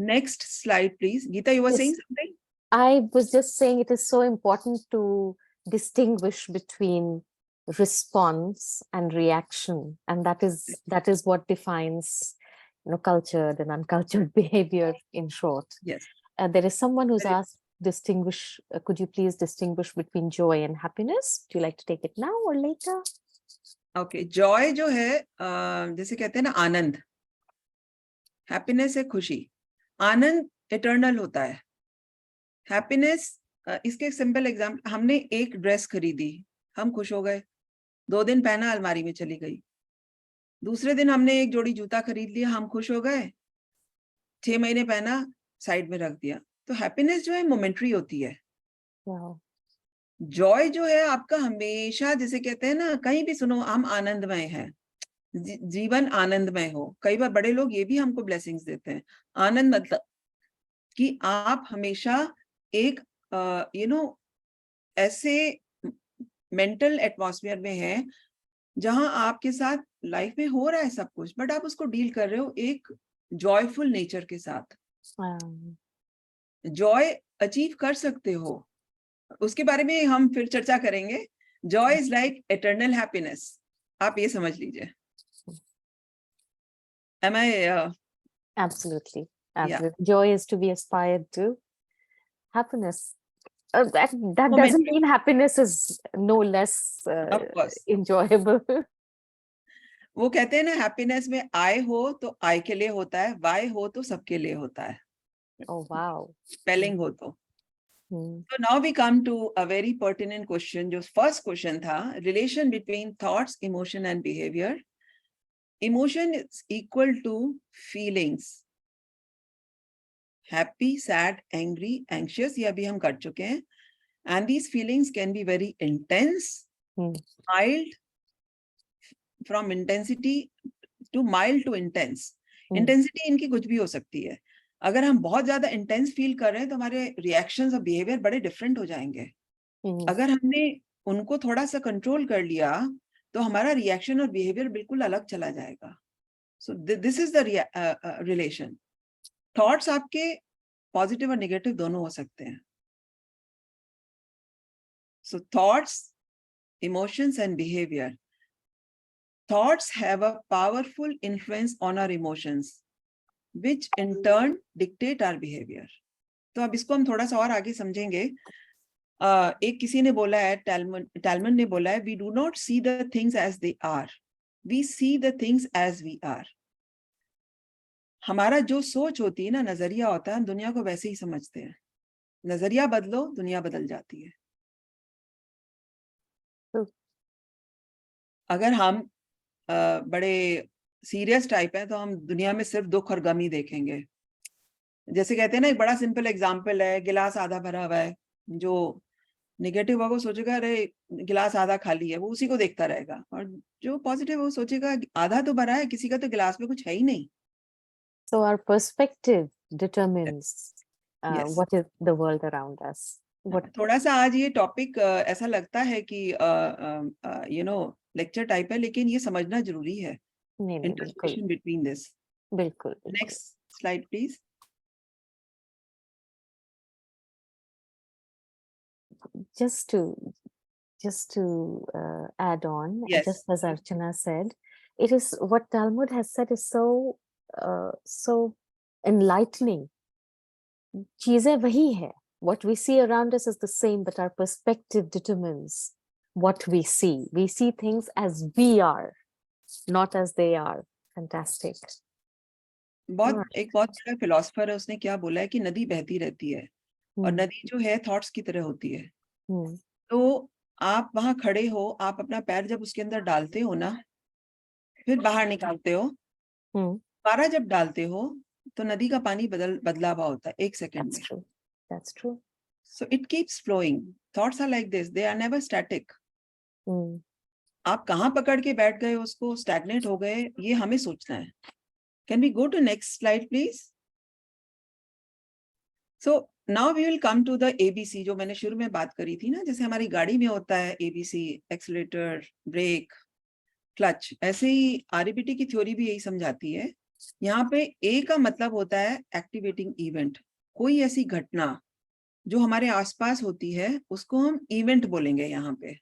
Next slide please. Geeta, you were saying something? I was just saying it is so important to distinguish between response and reaction, and that is what defines cultured and uncultured behavior in short. Yes. There is someone who's asked could you please distinguish between joy and happiness? Do you like to take it now or later? Okay, joy जो है, जैसे कहते हैं ना आनंद, happiness है खुशी. आनंद eternal होता है, हैप्पीनेस इसके सिंपल एग्जाम्पल, हमने एक ड्रेस खरीदी, हम खुश हो गए, 2 दिन पहना, अलमारी में चली गई। दूसरे दिन हमने एक जोड़ी जूता खरीद लिया, हम खुश हो गए, 6 महीने पहना, साइड में रख दिया। तो हैप्पीनेस जो है मोमेंटरी होती है। Wow. जॉय जो है आपका हमेशा, जैसे कहते हैं ना, कहीं भी सुनो हम आनंदमय हैं, जीवन आनंदमय हो। कई बार बड़े लोग ये भी हमको ब्लेसिंग्स देते हैं। आनंद मतलब कि आप हमेशा एक ऐसे मेंटल एटमॉस्फेयर में हैं जहां आपके साथ लाइफ में हो रहा है सब कुछ, बट आप उसको डील कर रहे हो एक जॉयफुल नेचर के साथ। जॉय अचीव कर सकते हो, उसके बारे में हम फिर चर्चा करेंगे। Joy is like eternal happiness, आप ये समझ लीजिए। Am I Absolutely. yeah, Absolutely. Joy is to be aspired to. Happiness. That momentary, doesn't mean happiness is no less of course. enjoyable. वो कहते हैं ना, हैप्पीनेस में आई हो तो आई के लिए होता है, वाई हो तो सबके लिए होता है। Oh, wow. स्पेलिंग हो तो। Hmm. So now we come to a very pertinent question, जो फर्स्ट क्वेश्चन था, relation between thoughts, emotion and behaviour. Emotion is equal to feelings, happy, sad, angry, anxious, ये अभी हम कर चुके हैं। And these feelings can be very intense, mild, from intensity to mild to intense. Intensity इनकी कुछ भी हो सकती है। अगर हम बहुत ज्यादा इंटेंस फील कर रहे हैं तो हमारे रिएक्शंस और बिहेवियर बड़े डिफरेंट हो जाएंगे। अगर हमने उनको थोड़ा सा कंट्रोल कर लिया तो हमारा रिएक्शन और बिहेवियर बिल्कुल अलग चला जाएगा। So this is the relation. Thoughts आपके पॉजिटिव और नेगेटिव दोनों हो सकते हैं। So thoughts, emotions and behaviour. Thoughts have a powerful influence on our emotions, which in turn dictate our behavior. तो अब इसको हम थोड़ा सा और आगे समझेंगे। एक किसी ने बोला है, टैलमन ने बोला है, we do not see the things as they are, we see the things as we are. हमारा जो सोच होती है ना, नजरिया होता है, हम दुनिया को वैसे ही समझते हैं। नजरिया बदलो, दुनिया बदल जाती है। अगर हम बड़े सीरियस टाइप है तो हम दुनिया में सिर्फ दुख और गम ही देखेंगे। जैसे कहते हैं ना, एक बड़ा सिंपल एग्जांपल है, गिलास आधा भरा हुआ है, जो नेगेटिव होगा वो सोचेगा अरे गिलास आधा खाली है, वो उसी को देखता रहेगा। और जो पॉजिटिव वो सोचेगा आधा तो भरा है, किसी का तो गिलास में कुछ है ही नहीं। So our perspective determines Yes. what is the world around us. What थोड़ा सा आज ये टॉपिक ऐसा लगता है कि लेक्चर टाइप है, लेकिन ये समझना जरूरी है। नहीं, नहीं, बिल्कुल, इंटरसेक्शन बिटवीन दिस। बिल्कुल, बिल्कुल. Next slide please. Just to add on, Yes. just as Archana said, it is what Talmud has said is so enlightening. चीजें वही है. What we see around us is the same, but our perspective determines what we see. We see things as we are, not as they are. Fantastic. एक बहुत बड़ा philosopher है, उसने क्या बोला है कि नदी बहती रहती है और नदी जो है थॉट्स की तरह होती है। तो आप वहां खड़े हो, आप अपना पैर जब उसके अंदर डालते हो ना, फिर बाहर निकालते हो, दोबारा जब डालते हो तो नदी का पानी बदला हुआ होता है 1 सेकंड में। That's true. So it keeps flowing. Thoughts are like this. They are never static. आप कहाँ पकड़ के बैठ गए उसको, स्टैग्नेट हो गए, ये हमें सोचना है। Can we go to next slide please? So now we will come to the ABC, जो मैंने शुरू में बात करी थी ना, जैसे हमारी गाड़ी में होता है ABC, एक्सीलरेटर, ब्रेक, क्लच, ऐसे ही RBT की थ्योरी भी यही समझाती है। यहाँ पे A का मतलब होता है एक्टिवेटिंग इवेंट। कोई ऐसी घटना जो हमारे आसपास होती है उसको हम इवेंट बोलेंगे यहाँ पे।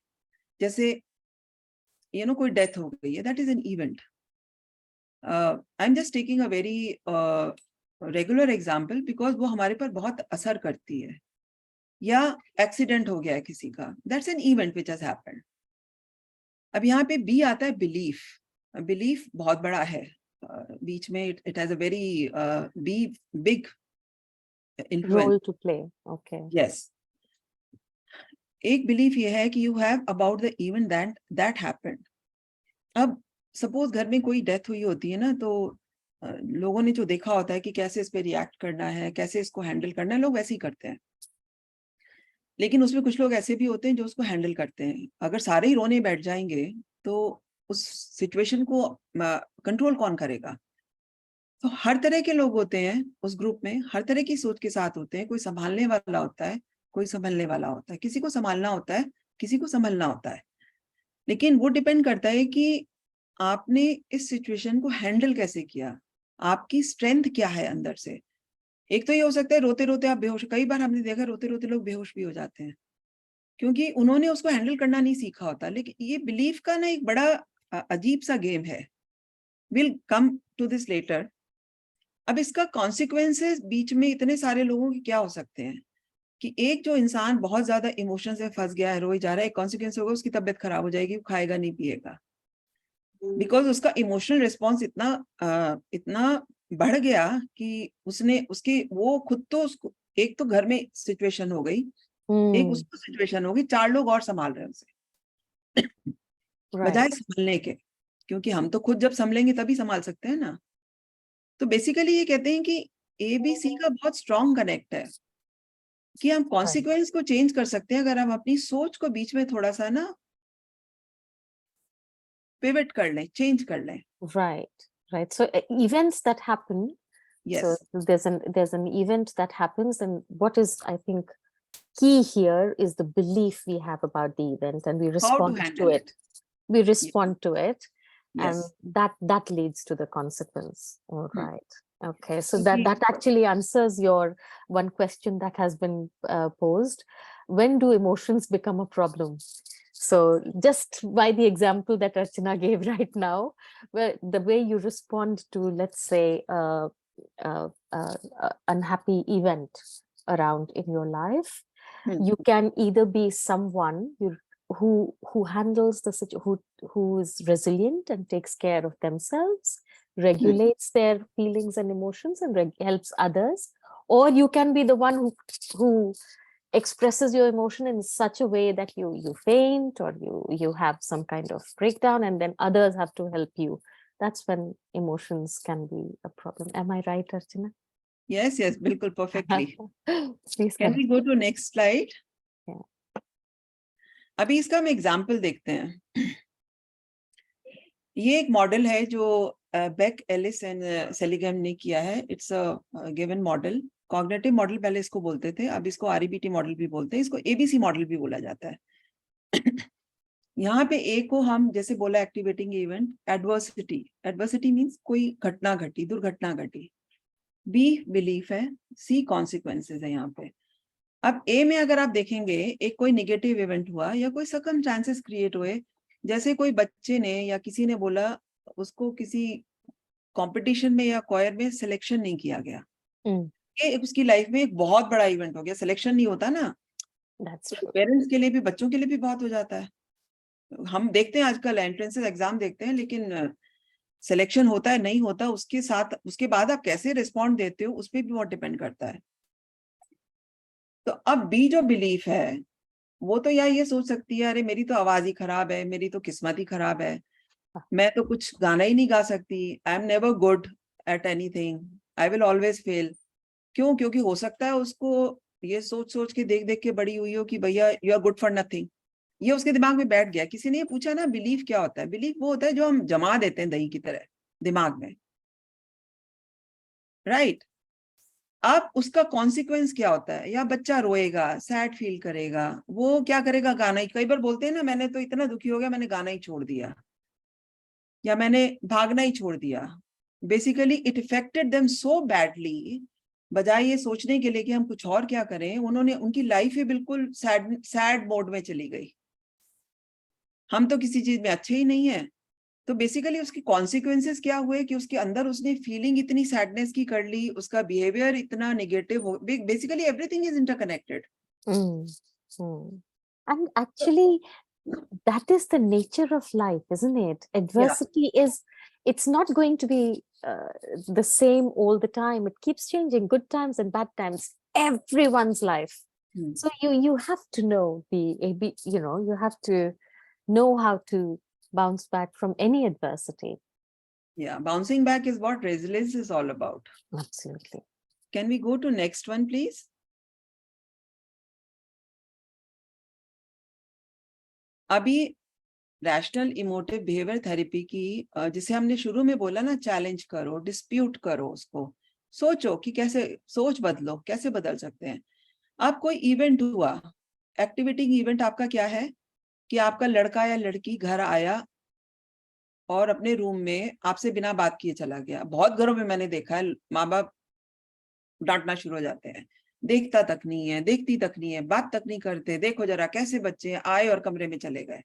जैसे कोई डेथ हो गई है, that is an event. I am just taking a very regular example because वो हमारे पर बहुत असर करती है। या एक्सीडेंट हो गया है किसी का, that's an event which has happened. अब यहाँ पे बी आता है बिलीफ। बिलीफ बहुत बड़ा है, बीच में it has a very big role to play. Okay. Yes. एक बिलीफ ये है कि you have about the event that happened. अब सपोज घर में कोई डेथ हुई होती है ना, तो लोगों ने जो देखा होता है कि कैसे इस पे रिएक्ट करना है, कैसे इसको हैंडल करना है, लोग वैसे ही करते हैं. लेकिन उसमें कुछ लोग ऐसे भी होते हैं जो उसको हैंडल करते हैं. अगर सारे ही रोने बैठ जाएंगे तो उस सिचुएशन को कंट्रोल कौन करेगा? तो हर तरह के लोग होते हैं उस ग्रुप में, हर तरह की सोच के साथ होते हैं. कोई संभालने वाला होता है, कोई संभलने वाला होता है. किसी को संभालना होता है, किसी को संभलना होता है. लेकिन वो डिपेंड करता है कि आपने इस सिचुएशन को हैंडल कैसे किया, आपकी स्ट्रेंथ क्या है अंदर से. एक तो ये हो सकता है रोते रोते आप बेहोश, कई बार हमने देखा रोते रोते लोग बेहोश भी हो जाते हैं क्योंकि उन्होंने उसको हैंडल करना नहीं सीखा होता. लेकिन ये बिलीफ का ना एक बड़ा अजीब सा गेम है. Will come to this letter. अब इसका कॉन्सिक्वेंसेस बीच में इतने सारे लोगों के क्या हो सकते हैं कि एक जो इंसान बहुत ज्यादा इमोशन से फंस गया है, रोई जा रहा है, एक कॉन्सिक्वेंस होगा उसकी तबीयत खराब हो जाएगी, वो खाएगा नहीं पिएगा, बिकॉज उसका इमोशनल रिस्पॉन्स इतना बढ़ गया कि उसने उसकी वो खुद तो उसको, एक तो घर में सिचुएशन हो गई, एक उसको सिचुएशन होगी, 4 लोग और संभाल रहे हैं उसे बजाय संभलने के. क्योंकि हम तो खुद जब संभलेंगे तभी संभाल सकते हैं ना. तो बेसिकली ये कहते हैं कि ABC का बहुत स्ट्रॉन्ग कनेक्ट है कि हम कॉन्सिक्वेंस को चेंज कर सकते हैं अगर हम अपनी सोच को बीच में थोड़ा सा ना पिवट कर लें, चेंज कर लें. Right. So events that happen. Yes. So there's an event that happens, and what is, I think, key here is the belief we have about the event, and we respond to handle it. We respond to it, Yes. and that leads to the consequence. All right. Okay. So Okay. that actually answers your one question that has been posed. When do emotions become a problem? So just by the example that Archana gave right now, where the way you respond to, let's say, unhappy event around in your life, you can either be someone who handles the situation, who is resilient and takes care of themselves, regulates their feelings and emotions, and helps others, or you can be the one who expresses your emotion in such a way that you faint, or you have some kind of breakdown, and then others have to help you. That's when emotions can be a problem. Am I right, Archana? Yes, bilkul perfectly. Please Can we go to next slide? Yeah. अभी इसका हम example देखते हैं. ये एक model है जो bake, Alice and सेलिगम ने किया है. It's a given model. Cognitive model पहले इसको बोलते थे, अब इसको REBT मॉडल भी बोलते हैं, इसको ABC मॉडल भी बोला जाता है. यहाँ पे A को हम जैसे बोला activating event, adversity. Adversity means कोई घटना घटी, दुर्घटना घटी. B बिलीफ है, C कॉन्सिक्वेंसेस है यहाँ पे. अब A में अगर आप देखेंगे, एक कोई निगेटिव इवेंट हुआ या कोई सर्कमस्टेंसेस क्रिएट हुए, जैसे कोई बच्चे ने या किसी ने बोला उसको किसी कंपटीशन में या क्वायर में सिलेक्शन नहीं किया गया. ये उसकी लाइफ में एक बहुत बड़ा इवेंट हो गया. सिलेक्शन नहीं होता ना, पेरेंट्स के लिए भी, बच्चों के लिए भी बहुत हो जाता है. हम देखते हैं आजकल एंट्रेंसेस एग्जाम देखते हैं, लेकिन सिलेक्शन होता है नहीं होता, उसके साथ उसके बाद आप कैसे रिस्पॉन्ड देते हो उस पर भी बहुत डिपेंड करता है. तो अब B जो बिलीफ है वो तो यार ये सोच सकती है, अरे मेरी तो आवाज ही खराब है, मेरी तो किस्मत ही खराब है, मैं तो कुछ गाना ही नहीं गा सकती, I am never good at anything, I will always fail. क्यों? क्योंकि हो सकता है उसको ये सोच सोच के देख देख के बड़ी हुई हो कि भैया you are good for nothing. ये उसके दिमाग में बैठ गया. किसी ने पूछा ना बिलीफ क्या होता है? बिलीफ वो होता है जो हम जमा देते हैं दही की तरह दिमाग में, राइट? अब उसका कॉन्सिक्वेंस क्या होता है? या बच्चा रोएगा, सैड फील करेगा, वो क्या करेगा? गाना ही. कई बार बोलते हैं ना, मैंने तो इतना दुखी हो गया मैंने गाना ही छोड़ दिया, या मैंने भागना ही छोड़ दिया. Basically it affected them so badly. बजाय ये सोचने के लिए कि हम कुछ और क्या करें, उन्होंने, उनकी लाइफ ही बिल्कुल सैड मोड में चली गई. हम तो किसी चीज में अच्छे ही नहीं है. तो बेसिकली उसके कॉन्सिक्वेंसेस क्या हुए कि उसके अंदर उसने फीलिंग इतनी सैडनेस की कर ली, उसका बिहेवियर इतना नेगेटिव हो. Basically everything is interconnected. And actually, that is the nature of life, isn't it? Adversity it's not going to be the same all the time. It keeps changing, good times and bad times. Everyone's life So you have to know you have to know how to bounce back from any adversity. Yeah, bouncing back is what resilience is all about. Absolutely. Can we go to next one, please? अभी rational emotive behaviour therapy की जिसे हमने शुरू में बोला ना, challenge करो, dispute करो, उसको सोचो कि कैसे सोच बदलो, कैसे बदल सकते हैं। आप कोई इवेंट हुआ, एक्टिविटी इवेंट आपका क्या है कि आपका लड़का या लड़की घर आया और अपने रूम में आपसे बिना बात किए चला गया। बहुत घरों में मैंने देखा है, माँ बाप डांटना शुरू हो जाते हैं, देखता तक नहीं है, देखती तक नहीं है, बात तक नहीं करते, देखो जरा कैसे बच्चे आए और कमरे में चले गए।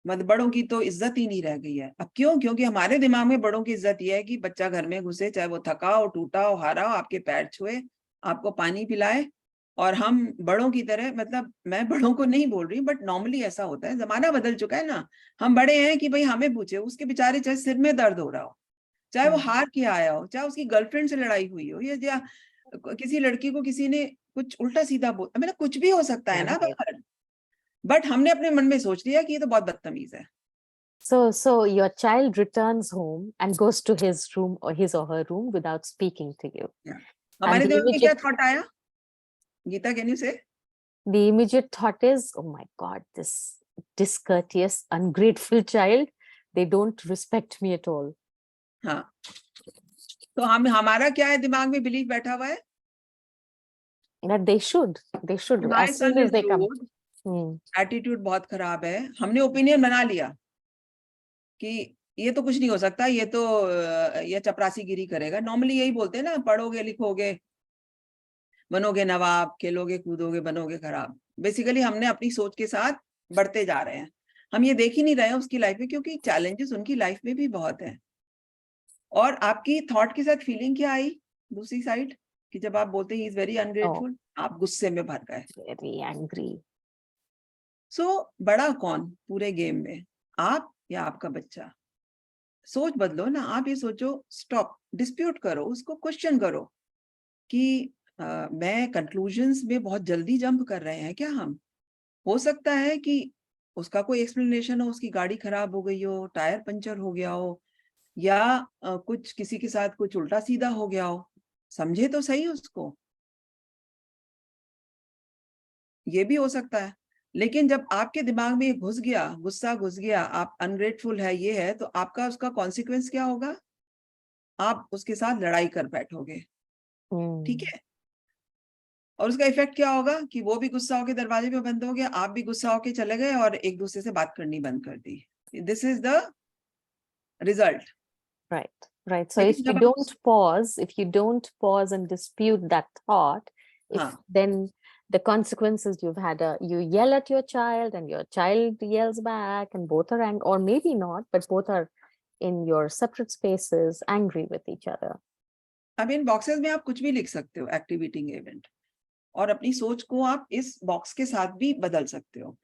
मतलब बड़ों की तो इज्जत ही नहीं रह गई है। अब क्यों? क्योंकि हमारे दिमाग में बड़ों की इज्जत ये है कि बच्चा घर में घुसे, चाहे वो थका हो, टूटा हो, हारा हो, आपके पैर छुए, आपको पानी पिलाए, और हम बड़ों की तरह, मतलब मैं बड़ों को नहीं बोल रही, बट नॉर्मली ऐसा होता है, जमाना बदल चुका है ना। हम बड़े हैं कि भाई हमें पूछे, उसके बेचारे चाहे सिर में दर्द हो रहा हो, चाहे वो हार के आया हो, चाहे उसकी गर्लफ्रेंड से लड़ाई हुई हो, या किसी लड़की को किसी ने कुछ उल्टा सीधा बोल, मतलब कुछ भी हो सकता है ना बाहर, बट हमने अपने मन में सोच लिया कि ये तो बहुत बदतमीज है। So your child returns home and goes to his room or his or her room without speaking to you. हमारे the दिमाग में क्या immediate- थॉट आया? गीता, कैन यू से? The immediate thought is, oh my God, this discourteous, ungrateful child, they don't respect me at all. हाँ, तो हमारा क्या है, दिमाग में बिलीफ बैठा हुआ है That they should My as soon son as is they come. rude, attitude बहुत खराब है। हमने ओपिनियन बना लिया कि ये तो कुछ नहीं हो सकता, ये तो ये चपरासी गिरी करेगा। नॉर्मली यही बोलते हैं ना, पढ़ोगे लिखोगे बनोगे नवाब, खेलोगे कूदोगे बनोगे खराब। बेसिकली हमने अपनी सोच के साथ बढ़ते जा रहे हैं, हम ये देख ही नहीं रहे हैं उसकी लाइफ में, क्योंकि चैलेंजेस उनकी लाइफ में भी बहुत हैं। और आपकी थॉट के साथ फीलिंग क्या आई दूसरी साइड, कि जब आप बोलते हैं इज वेरी अनग्रेटफुल, आप गुस्से में भर गए, Very angry. सो बड़ा कौन पूरे गेम में, आप या आपका बच्चा? सोच बदलो ना। आप ये सोचो, स्टॉप, डिस्प्यूट करो, उसको क्वेश्चन करो कि मैं कंक्लूजन्स में बहुत जल्दी जंप कर रहे हैं क्या हम? हो सकता है कि उसका कोई एक्सप्लेनेशन हो, उसकी गाड़ी खराब हो गई हो, टायर पंचर हो गया हो, या कुछ किसी के साथ कुछ उल्टा सीधा हो गया हो। समझे तो सही उसको, ये भी हो सकता है। लेकिन जब आपके दिमाग में ये घुस गया, गुस्सा घुस गया, आप अनग्रेटफुल है, ये है, तो आपका उसका कॉन्सिक्वेंस क्या होगा? आप उसके साथ लड़ाई कर बैठोगे, ठीक है? और उसका इफेक्ट क्या होगा कि वो भी गुस्सा होके दरवाजे पे बंद हो गया, आप भी गुस्सा होके चले गए और एक दूसरे से बात करनी बंद कर दी। This is the result. Right. So if you don't pause and dispute that thought, then the consequences you've had, you yell at your child and your child yells back, and both are angry, or maybe not, but both are in your separate spaces angry with each other. अब इन boxes में आप कुछ भी लिख सकते हो, activity event, और अपनी सोच को आप इस बॉक्स के साथ भी बदल सकते हो।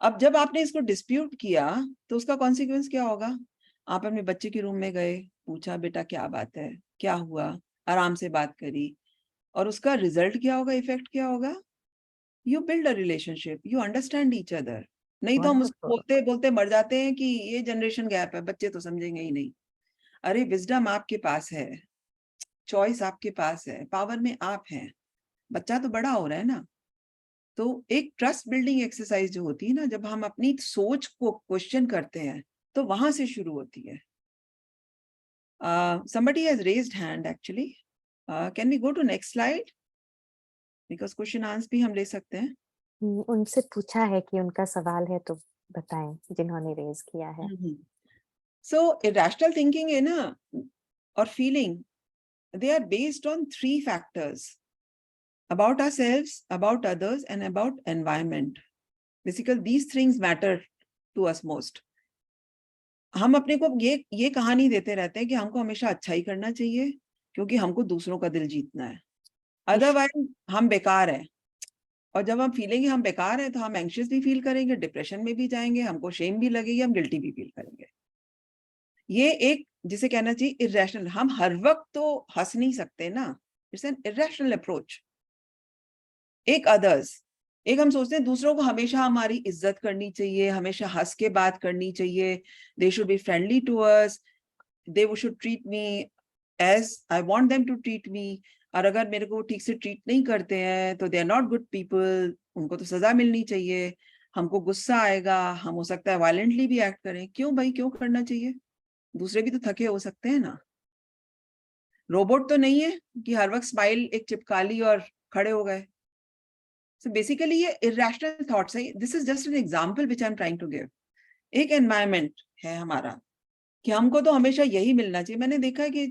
अब जब आपने इसको डिस्प्यूट किया तो उसका कॉन्सिक्वेंस क्या होगा? आप अपने बच्चे के रूम में गए, पूछा बेटा क्या बात है, क्या हुआ, आराम से बात करी, और उसका रिजल्ट क्या होगा, इफेक्ट क्या होगा? You build a relationship, you understand each other. नहीं तो हम उसको बोलते बोलते मर जाते हैं कि ये जनरेशन गैप है, बच्चे तो समझेंगे ही नहीं। अरे विजडम आपके पास है, चॉइस आपके पास है, पावर में आप हैं, बच्चा तो बड़ा हो रहा है ना। तो एक ट्रस्ट बिल्डिंग एक्सरसाइज जो होती है ना, जब हम अपनी सोच को क्वेश्चन करते हैं, तो वहां से शुरू होती है। somebody has raised hand actually. Can we go to next slide? Because question answer भी हम ले सकते हैं। उनसे पूछा है कि उनका सवाल है तो बताएं, जिन्होंने रेज किया है। So irrational thinking है ना, और feeling, they are based on 3 factors: about ourselves, about others, and about environment. Basically these things matter to us most. हम अपने को ये कहानी देते रहते हैं कि हमको हमेशा अच्छा ही करना चाहिए, क्योंकि हमको दूसरों का दिल जीतना है, अदरवाइज हम बेकार हैं। और जब हम फीलेंगे हम बेकार हैं, तो हम एंग्शियस भी फील करेंगे, डिप्रेशन में भी जाएंगे, हमको शेम भी लगेगी, हम गिल्टी भी फील करेंगे। ये एक, जिसे कहना चाहिए इरेशनल। हम हर वक्त तो हंस नहीं सकते ना, इट्स एन इरेशनल अप्रोच। एक अदर्स, एक हम सोचते हैं दूसरों को हमेशा हमारी इज्जत करनी चाहिए, हमेशा हंस के बात करनी चाहिए, they should be friendly to us, they should treat me as I want them to treat me, और अगर मेरे को ठीक से ट्रीट नहीं करते हैं तो they are not good people, उनको तो सजा मिलनी चाहिए, हमको गुस्सा आएगा, हम हो सकता है वायलेंटली भी एक्ट करें। क्यों भाई, क्यों करना चाहिए? दूसरे भी तो थके हो सकते हैं ना। रोबोट तो नहीं है कि हर वक्त स्माइल एक चिपका ली और खड़े हो गए। So basically ये irrational thoughts है. This is just an example which I'm trying to give. एक environment है हमारा कि हमको तो हमेशा यही मिलना चाहिए। मैंने देखा है कि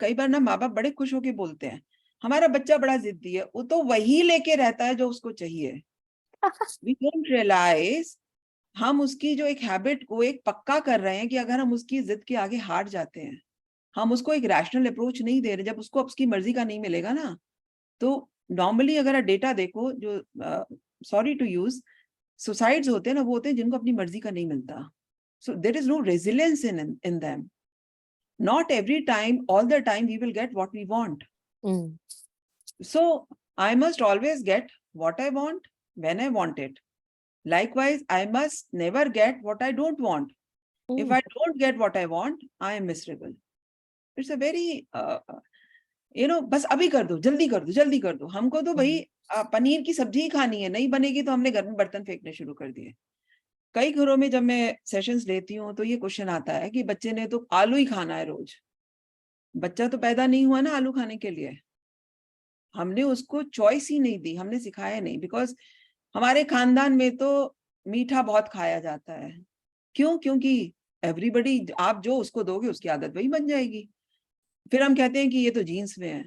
कई बार ना माँ बाप बड़े खुश होके बोलते हैं हमारा बच्चा बड़ा जिद्दी है, वो तो वही लेके रहता है जो उसको चाहिए। We don't realize हम उसकी जो एक हैबिट को एक पक्का कर रहे हैं कि अगर हम उसकी जिद के आगे हार जाते हैं, हम उसको एक रैशनल अप्रोच नहीं दे रहे, जब उसको उसकी मर्जी का नहीं मिलेगा ना, तो नॉर्मली अगर डेटा देखो, जो सॉरी टू यूज सुसाइड्स होते हैं ना, वो होते हैं जिनको अपनी मर्जी का नहीं मिलता। So there is no resilience in them. Not every time, all the time we will get what we want. So I must always get what I want when I want it. Likewise, I must never get what I don't want. If I don't get what I want, I am miserable. It's a very बस अभी कर दो, जल्दी कर दो, जल्दी कर दो। हमको तो भाई पनीर की सब्जी ही खानी है, नहीं बनेगी तो हमने घर में बर्तन फेंकने शुरू कर दिए। कई घरों में जब मैं सेशंस लेती हूँ तो ये क्वेश्चन आता है कि बच्चे ने तो आलू ही खाना है रोज। बच्चा तो पैदा नहीं हुआ ना आलू खाने के लिए, हमने उसको चॉइस ही नहीं दी, हमने सिखाया नहीं। बिकॉज हमारे खानदान में तो मीठा बहुत खाया जाता है। क्यों? क्योंकि एवरीबडी, आप जो उसको दोगे उसकी आदत वही बन जाएगी। फिर हम कहते हैं कि ये तो जीन्स में है।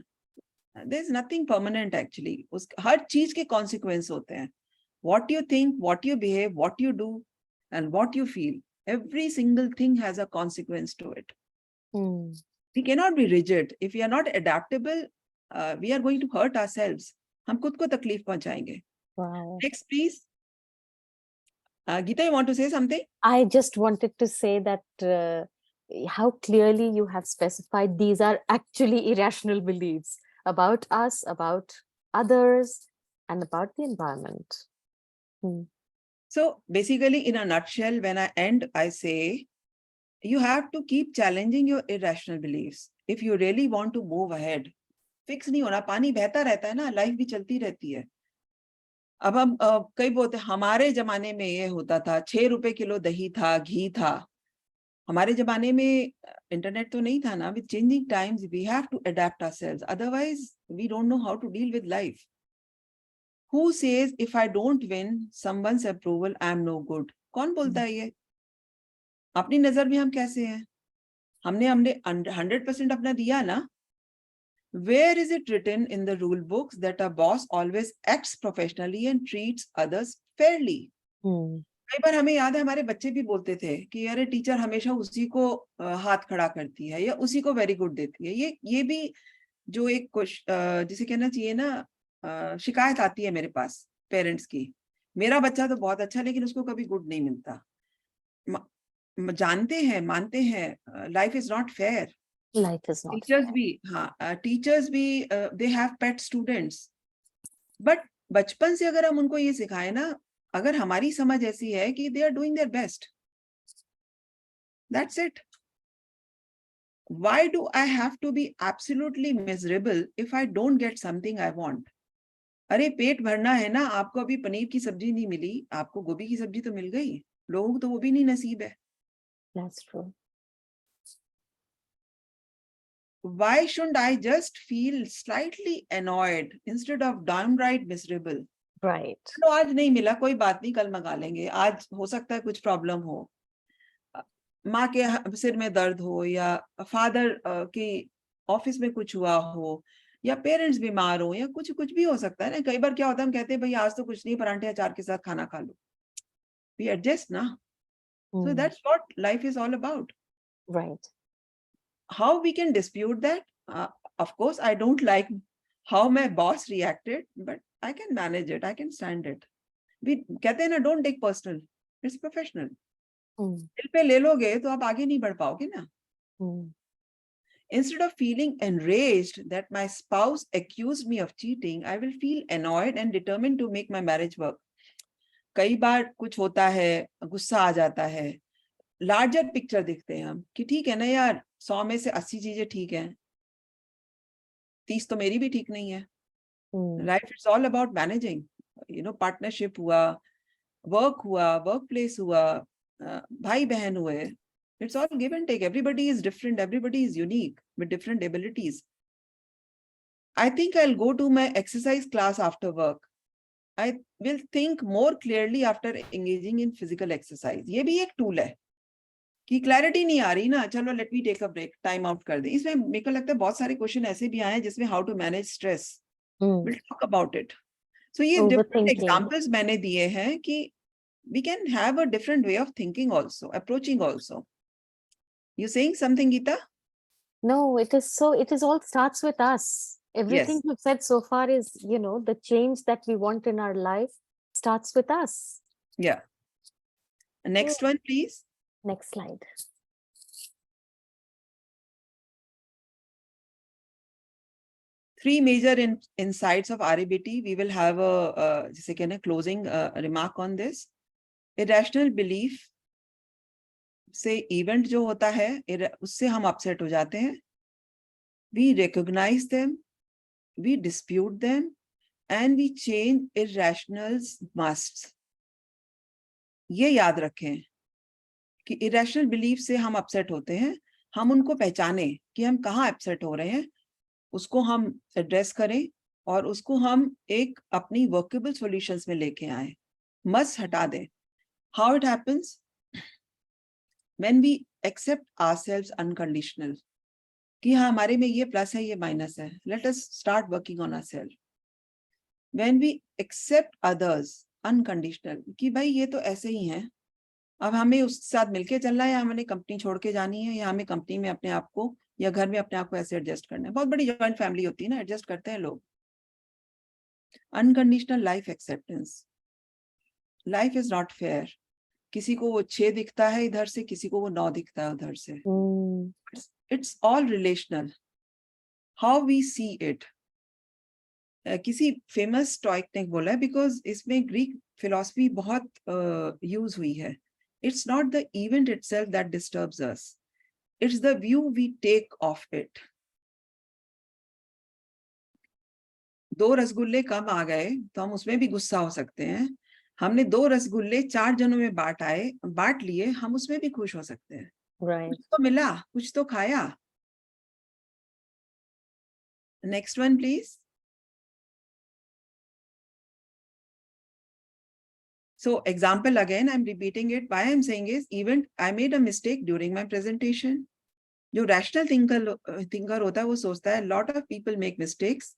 There is nothing permanent actually. हर चीज के consequence होते हैं। What you think, what you behave, what you do, and what you feel. Every single thing has a consequence to it. We cannot be rigid. If we are not adaptable, we are going to hurt ourselves. हम खुद को तकलीफ पहुंचाएंगे। Wow. Next, please. Geeta, you want to say something? I just wanted to say that how clearly you have specified these are actually irrational beliefs about us, about others, and about the environment. So basically, in a nutshell, when I end, I say, you have to keep challenging your irrational beliefs if you really want to move ahead. Fix नहीं होना, पानी बहता रहता है ना, life भी चलती रहती है। अब हम कई बोलते हमारे जमाने में ये होता था, 6 रुपए किलो दही था, घी था। हमारे जमाने में इंटरनेट तो नहीं था ना। With changing times we have to adapt ourselves, otherwise we don't know how to deal with life. Who says if I don't win someone's approval, I am no good? कौन बोलता है ये? अपनी नजर में हम कैसे हैं? हमने 100% अपना दिया ना? Where is it written in the rule books that a boss always acts professionally and treats others fairly? कई बार हमें याद है हमारे बच्चे भी बोलते थे कि अरे टीचर हमेशा उसी को हाथ खड़ा करती है या उसी को वेरी गुड देती है। ये भी जो एक जिसे कहना चाहिए ना, शिकायत आती है मेरे पास पेरेंट्स की, मेरा बच्चा तो बहुत अच्छा लेकिन उसको कभी गुड नहीं मिलता। जानते हैं, मानते हैं, life is not fair. Life is not teachers fair. भी, हाँ, टीचर्स भी they have pet students, but बचपन से अगर हम उनको ये सिखाए ना, अगर हमारी समझ ऐसी है कि they are doing their best, that's it. Why do I have to be absolutely miserable if I don't get something I want? अरे पेट भरना है ना, आपको अभी पनीर की सब्जी नहीं मिली, आपको गोभी की सब्जी तो मिल गई, लोगों को तो वो भी नहीं नसीब है। That's true. Why shouldn't I just feel slightly annoyed instead of downright miserable? Right. तो आज नहीं मिला, कोई बात नहीं, कल मंगा लेंगे। आज हो सकता है कुछ प्रॉब्लम हो, माँ के सिर में दर्द हो, या फादर की ऑफिस में कुछ हुआ हो, या पेरेंट्स बीमार हो, या कुछ भी हो सकता है ना। कई बार क्या होता है, हम कहते हैं भाई आज तो कुछ नहीं, परांठे अचार के साथ खाना खा लो। वी एडजस्ट ना। So that's what life is all about. Right. How we can dispute that? Of course, I don't like how my boss reacted, but I can manage it. I can stand it. We कहते हैं ना, don't take personal. It's professional. दिल पे ले लोगे तो आप आगे नहीं बढ़ पाओगे ना। Instead of feeling enraged that my spouse accused me of cheating, I will feel annoyed and determined to make my marriage work. कई बार कुछ होता है, गुस्सा आ जाता है, लार्जर पिक्चर देखते हैं हम कि ठीक है ना यार, 100 में से 80 चीजें ठीक हैं, 30 तो मेरी भी ठीक नहीं है. Life is all about managing. Partnership हुआ, वर्क हुआ, वर्क प्लेस हुआ, भाई बहन हुए. It's all give and take. Everybody is different. Everybody is unique with different abilities. I think I'll go to my exercise class after work. I will think more clearly after engaging in physical exercise. ये भी एक tool है कि clarity नहीं आ रही ना, चलो let me take a break, time out कर दे. इसमें मेरे को लगता है बहुत सारे क्वेश्चन ऐसे भी आए हैं जिसमें how to manage stress. We'll talk about it. So ये different examples मैंने दिए हैं कि we can have a different way of thinking also, approaching also. You saying something, Geeta? No, it is all starts with us. Everything Yes. you've said so far is, the change that we want in our life starts with us. Yeah. Next one, please. Next slide. Three major insights of RABT. We will have a closing remark on this. Irrational belief से event जो होता है उससे हम upset हो जाते हैं. We recognize them, we dispute them, and we change irrational's musts. ये याद रखें कि irrational belief से हम upset होते हैं, हम उनको पहचाने कि हम कहाँ upset हो रहे हैं, उसको हम address करें और उसको हम एक अपनी workable solutions में लेके आए. Must हटा दें. How it happens? When we accept ourselves unconditional. कि हाँ हमारे में ये प्लस है, ये माइनस है. Let us start working on ourselves. When we accept others unconditional, कि भाई ये तो ऐसे ही हैं, अब हमें उसके साथ मिलके चलना है या हमें कंपनी छोड़ के जानी है या हमें कंपनी में अपने आप को या घर में अपने आप को ऐसे एडजस्ट करना है. बहुत बड़ी जॉइंट फैमिली होती है ना, एडजस्ट करते हैं लोग. Unconditional life acceptance. Life is not fair. किसी को वो 6 दिखता है इधर से, किसी को वो 9 दिखता है उधर से. It's all relational. How we see it. किसी फेमस स्टोइक ने बोला है, बिकॉज इसमें ग्रीक फिलॉसफी बहुत यूज हुई है. It's not the event itself that disturbs us. It's the view we take of it. 2 रसगुल्ले कम आ गए तो हम उसमें भी गुस्सा हो सकते हैं. हमने 2 रसगुल्ले 4 जनों में बांट लिए, हम उसमें भी खुश हो सकते हैं. Right. कुछ तो मिला, कुछ तो खाया. Next one, please. So example again, I'm repeating it. Why I'm saying is, even I made a mistake during my presentation. जो rational thinker होता है वो सोचता है lot of people make mistakes.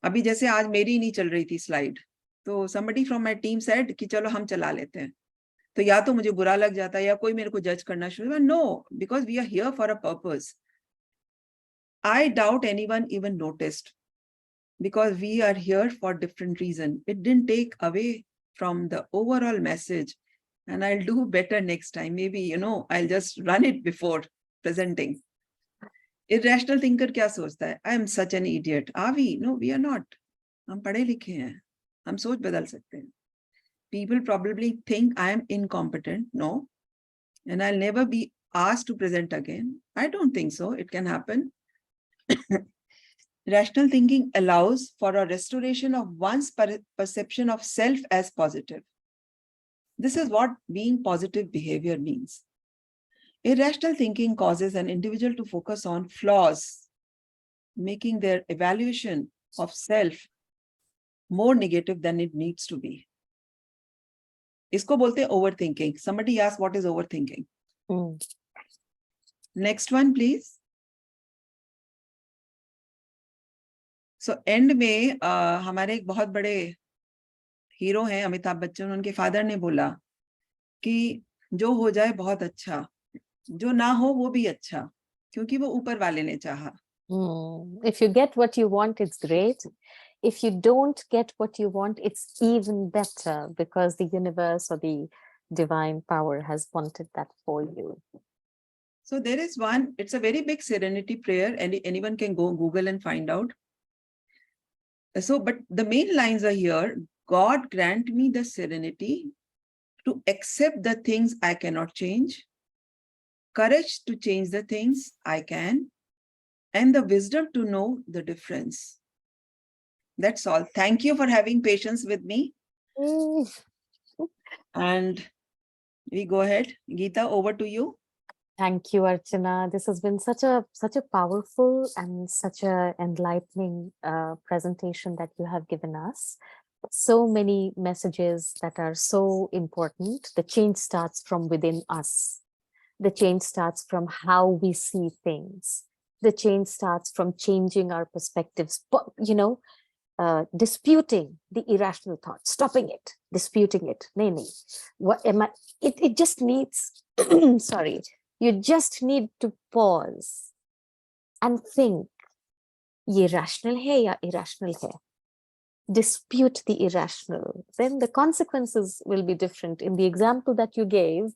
अभी जैसे आज मेरी नहीं चल रही थी स्लाइड, तो somebody from my team said कि चलो हम चला लेते हैं. तो या तो मुझे बुरा लग जाता है या कोई मेरे को जज करना शुरू. No, because we are here for a purpose. I doubt anyone even noticed, because we are here for different reason. It didn't take away from the overall message, and I'll do better next time. Maybe, I'll just run it before presenting. Irrational thinker क्या सोचता है? I am such an idiot. Are we? No, we are not. हम पढ़े लिखे हैं. हम सोच बदल सकते हैं. People probably think I am incompetent. No. And I'll never be asked to present again. I don't think so. It can happen. Rational thinking allows for a restoration of one's perception of self as positive. This is what being positive behavior means. Irrational thinking causes an individual to focus on flaws, making their evaluation of self more negative than it needs to be. इसको बोलते हैं overthinking. Somebody asked what is overthinking. Next one, please. So end में हमारे एक बहुत बड़े hero हैं अमिताभ बच्चन. उनके फादर ने बोला कि जो हो जाए बहुत अच्छा, जो ना हो वो भी अच्छा, क्योंकि वो ऊपर वाले ने चाहा. If you get what you want, it's great. If you don't get what you want, it's even better, because the universe or the divine power has wanted that for you. So there is one, it's a very big serenity prayer, and anyone can go Google and find out. So, but the main lines are here. God grant me the serenity to accept the things I cannot change, courage to change the things I can, and the wisdom to know the difference. That's all. Thank you for having patience with me. And we go ahead. Geeta, over to you. Thank you, Archana. This has been such a powerful and such a enlightening presentation that you have given us. So many messages that are so important. The change starts from within us. The change starts from how we see things. The change starts from changing our perspectives, but, disputing the irrational thought, stopping it, disputing it. Nay, what am I? It just needs, sorry, you just need to pause and think, ye rational hai ya irrational hai? Dispute the irrational. Then the consequences will be different. In the example that you gave,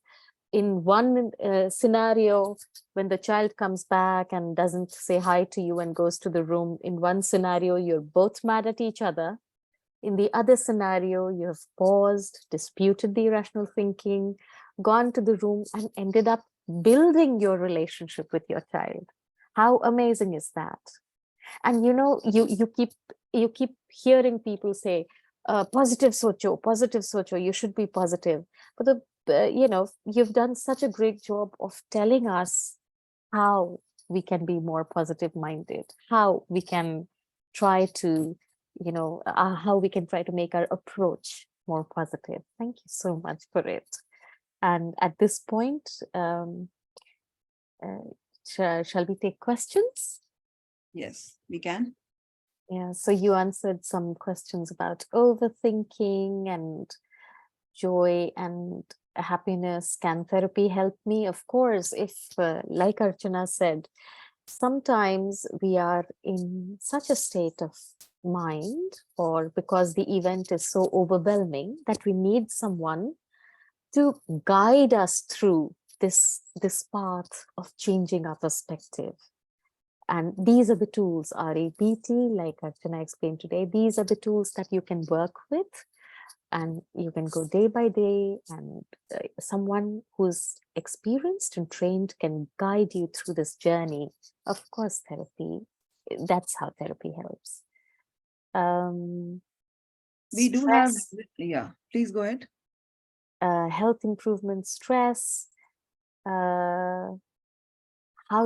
in one scenario, when the child comes back and doesn't say hi to you and goes to the room, in one scenario, you're both mad at each other. In the other scenario, you have paused, disputed the irrational thinking, gone to the room and ended up building your relationship with your child. How amazing is that? And you keep hearing people say, positive socho, you should be positive. But you've done such a great job of telling us how we can be more positive minded, how we can try to make our approach more positive. Thank you so much for it. And at this point, shall we take questions? Yes, we can. Yeah, so you answered some questions about overthinking and joy and happiness. Can therapy help me? Of course, if like Archana said, sometimes we are in such a state of mind, or because the event is so overwhelming, that we need someone to guide us through this path of changing our perspective. And these are the tools, REBT, like Archana explained today. These are the tools that you can work with, and you can go day by day, and someone who's experienced and trained can guide you through this journey. Of course, therapy, that's how therapy helps. We do have, yeah, please go ahead. Health improvement, stress, how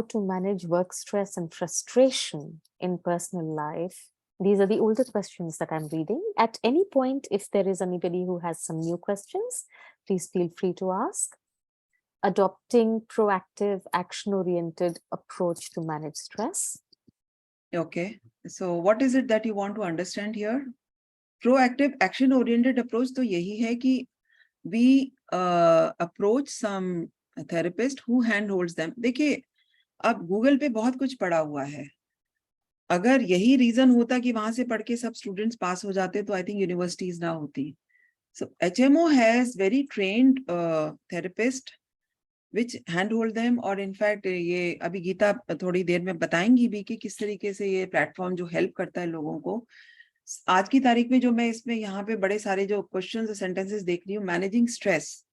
to manage work stress and frustration in personal life. These are the older questions that I'm reading. At any point, if there is anybody who has some new questions, please feel free to ask. Adopting proactive, action-oriented approach to manage stress. Okay, so what is it that you want to understand here? Proactive, action-oriented approach to yahi hai ki we approach some therapist who handholds them. देखिए, अब Google पे बहुत कुछ पढ़ा हुआ है. अगर यही रीजन होता कि वहां से पढ़ के सब स्टूडेंट्स पास हो जाते तो आई थिंक यूनिवर्सिटीज ना होती. So HMO has very trained therapist which handhold them, और इनफैक्ट ये अभी गीता थोड़ी देर में बताएंगी भी कि किस तरीके से ये प्लेटफॉर्म जो हेल्प करता है लोगों को. आज की तारीख में जो मैं इसमें यहाँ पे बड़े सारे जो क्वेश्चंस और सेंटेंसेस देख रही हूँ, managing stress.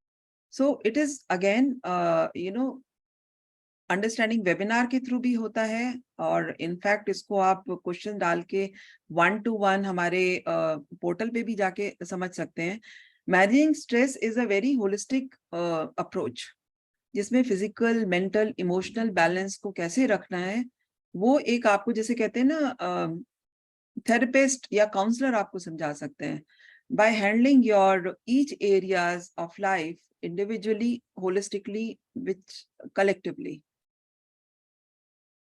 So it is again understanding webinar के थ्रू भी होता है, और इनफैक्ट इसको आप क्वेश्चन डाल के 1-to-1 हमारे पोर्टल पे भी जाके समझ सकते हैं. Managing stress is a very holistic approach, जिसमें फिजिकल, मेंटल, इमोशनल बैलेंस को कैसे रखना है, वो एक आपको जैसे कहते हैं ना थेरेपिस्ट या काउंसलर आपको समझा सकते हैं. By handling your each areas of life individually, holistically, which collectively.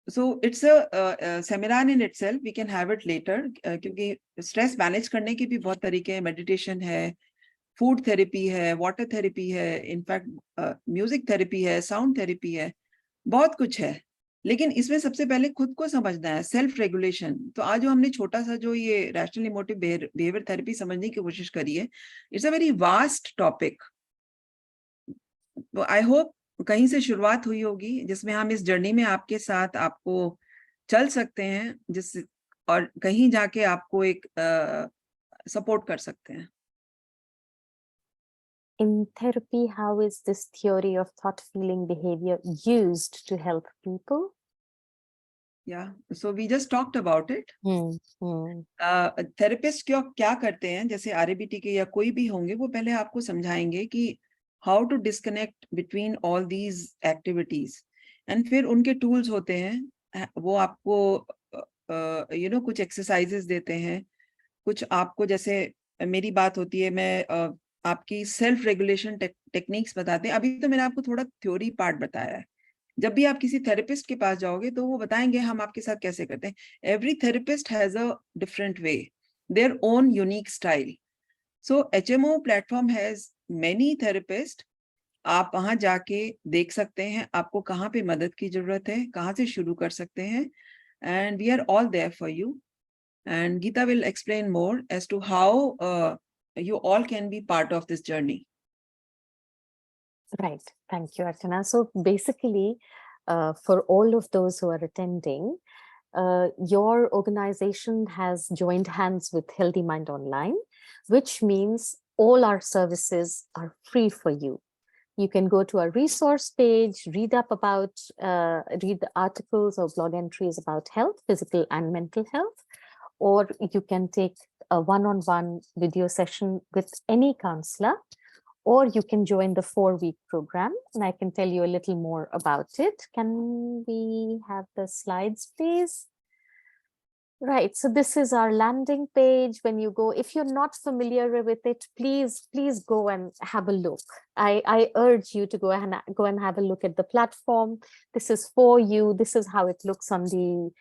So it's a seminar in itself. We can have it later. क्योंकि stress manage करने के भी बहुत तरीके हैं. Meditation है, food therapy है, water therapy है, in fact music therapy है, sound therapy है, बहुत कुछ है. लेकिन इसमें सबसे पहले खुद को समझना है, सेल्फ रेगुलेशन. तो आज जो हमने छोटा सा जो ये रैशनल इमोटिव बिहेवियर थेरेपी समझने की कोशिश करी है, it's a very vast topic. I hope कहीं से शुरुआत हुई होगी जिसमें हम इस जर्नी में आपके साथ आपको चल सकते हैं, जिस और कहीं जाके आपको एक सपोर्ट कर सकते हैं. In therapy, how is this theory of thought, feeling, behavior used to help people? Yeah, so we just talked about it. Hmm. Therapist क्या करते हैं, जैसे RABT के या कोई भी होंगे, वो पहले आपको समझाएंगे कि how to disconnect between all these activities, and फिर उनके टूल्स होते हैं, वो आपको कुछ एक्सरसाइजेस देते हैं, कुछ आपको, जैसे मेरी बात होती है, मैं आपकी सेल्फ रेगुलेशन टेक्निक्स बताते हैं. अभी तो मैंने आपको थोड़ा थ्योरी पार्ट बताया है. जब भी आप किसी थेरेपिस्ट के पास जाओगे तो वो बताएंगे हम आपके साथ कैसे करते हैं. Every therapist has a different way, their own unique style. So HMO platform has many therapist. आप वहां जाके देख सकते हैं आपको कहाँ पे मदद की जरूरत है, कहाँ से शुरू कर सकते हैं, and we are all there for you. And Geeta will explain more as to how you all can be part of this journey. Right. Thank you, Archana. So basically, for all of those who are attending, your organization has joined hands with Healthy Mind Online, which means all our services are free for you. You can go to our resource page, read the articles or blog entries about health, physical and mental health, or you can take a one-on-one video session with any counselor, or you can join the 4-week program, and I can tell you a little more about it. Can we have the slides, please? Right, so this is our landing page. When you go, if you're not familiar with it, please go and have a look. I urge you to go and have a look at the platform. This is for you. This is how it looks on the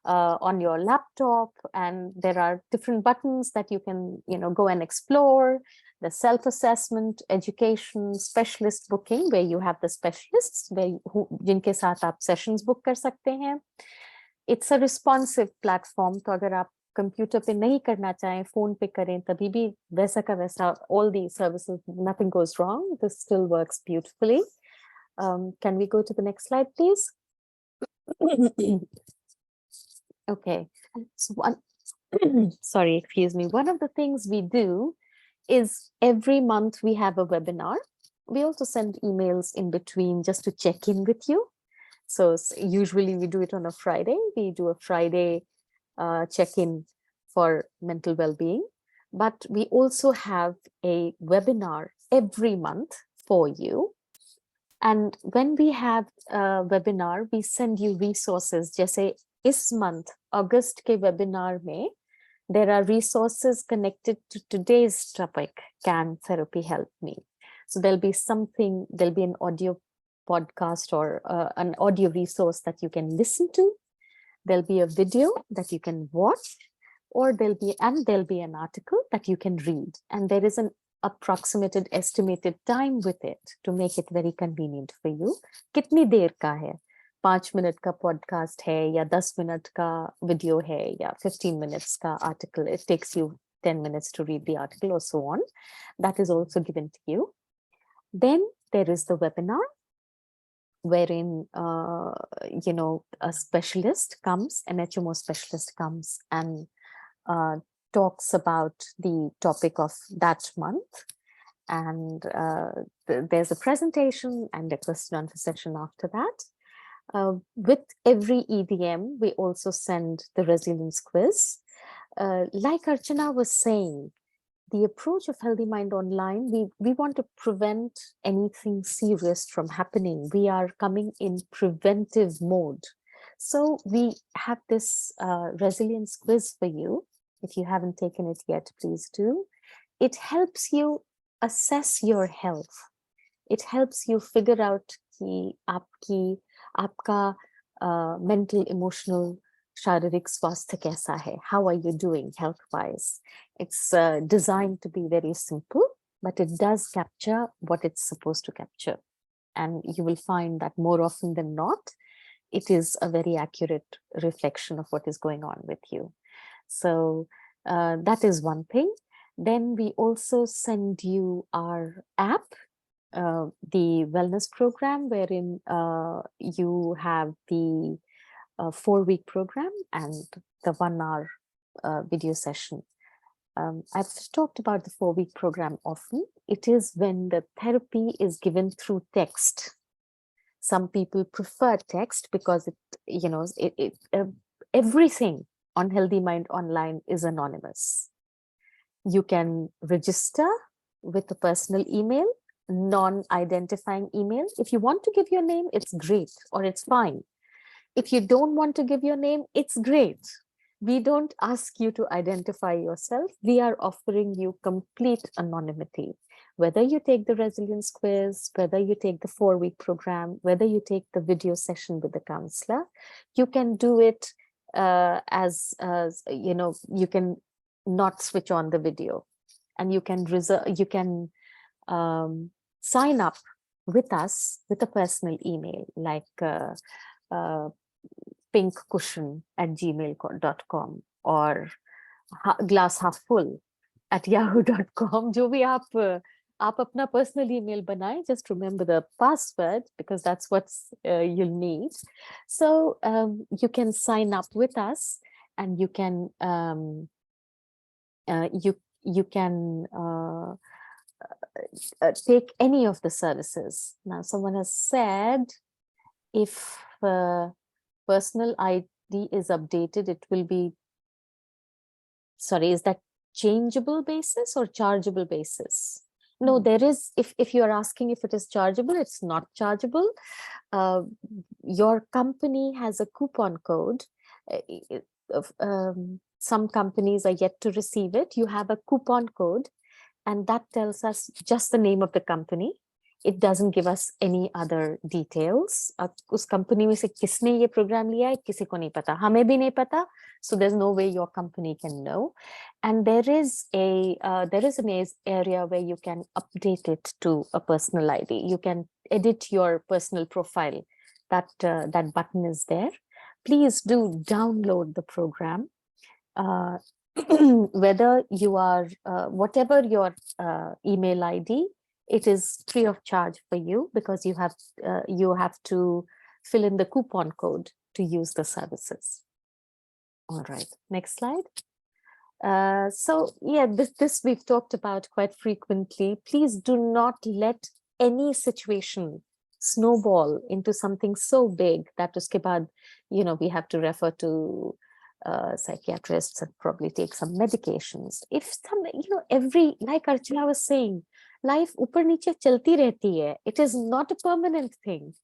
on your laptop, and there are different buttons that you can go and explore. The self-assessment, education, specialist booking, where you have the specialists जिनके साथ आप sessions book कर सकते हैं. It's a responsive platform. तो अगर आप computer पे नहीं करना चाहें, फोन पे करें, तभी भी वैसा का वैसा, all the services, nothing goes wrong. This still works beautifully. Can we go to the next slide, please? Okay. So sorry, excuse me. One of the things we do is every month we have a webinar. We also send emails in between just to check in with you. So usually we do it on a Friday. We do a Friday check-in for mental well-being. But we also have a webinar every month for you. And when we have a webinar, we send you resources. जैसे इस month, August के webinar में, there are resources connected to today's topic, Can Therapy Help Me? So there'll be an audio podcast or an audio resource that you can listen to. There'll be a video that you can watch, or there'll be an article that you can read. And there is an approximated estimated time with it to make it very convenient for you. कितनी देर का है? 5 minute का podcast है, या 10 minute का video है, या 15 minutes का article. It takes you 10 minutes to read the article, or so on. That is also given to you. Then there is the webinar, wherein a specialist comes, an HMO specialist comes and talks about the topic of that month. And there's a presentation and a question answer session after that. With every EDM, we also send the resilience quiz. Like Archana was saying, the approach of Healthy Mind Online, we want to prevent anything serious from happening. We are coming in preventive mode. So we have this resilience quiz for you. If you haven't taken it yet, please do. It helps you assess your health. It helps you figure out कि आपका mental, emotional, शारीरिक स्वास्थ्य कैसा है. How are you doing health-wise? It's designed to be very simple, but it does capture what it's supposed to capture. And you will find that more often than not, it is a very accurate reflection of what is going on with you. So that is one thing. Then we also send you our app. the wellness program, wherein you have the 4-week program and the 1-hour video session. I've talked about the 4-week program often. It is when the therapy is given through text. Some people prefer text because everything on Healthy Mind Online is anonymous. You can register with a personal email, non-identifying email. If you want to give your name, it's great, or it's fine. If you don't want to give your name, it's great. We don't ask you to identify yourself. We are offering you complete anonymity. Whether you take the resilience quiz, whether you take the 4-week program, whether you take the video session with the counselor, you can do it you can not switch on the video, and you can sign up with us with a personal email like pinkcushion@gmail.com or glasshalffull@yahoo.com. जो भी आप अपना personal email बनाएं, just remember the password, because that's what you'll need. So you can sign up with us, and you can take any of the services. Now, someone has said if personal ID is updated, it will be, sorry, is that changeable basis or chargeable basis? No, there is, if you are asking if it is chargeable, it's not chargeable. Your company has a coupon code. Some companies are yet to receive it. You have a coupon code, and that tells us just the name of the company. It doesn't give us any other details. उस company में से किसने ये programme लिया है किसी को नहीं पता, हमें भी नहीं पता. So there's no way your company can know. And there is an area where you can update it to a personal ID. You can edit your personal profile. That button is there. Please do download the program. Whether you are whatever your email ID, it is free of charge for you, because you have to fill in the coupon code to use the services. All right, next slide. So yeah, this we've talked about quite frequently. Please do not let any situation snowball into something so big that uske baad, we have to refer to psychiatrists and probably take some medications. If some, like Archana was saying, life upar niche chalti rehti hai. It is not a permanent thing.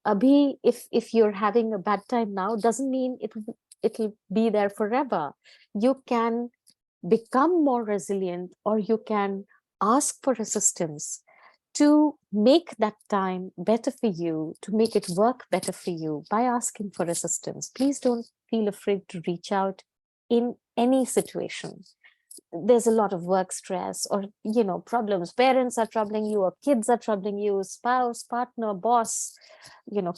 Abhi, if you're having a bad time now, doesn't mean it'll be there forever. You can become more resilient, or you can ask for assistance to make that time better for you, to make it work better for you by asking for assistance. Please don't feel afraid to reach out in any situation. There's a lot of work stress, or problems. Parents are troubling you, or kids are troubling you, spouse, partner, boss,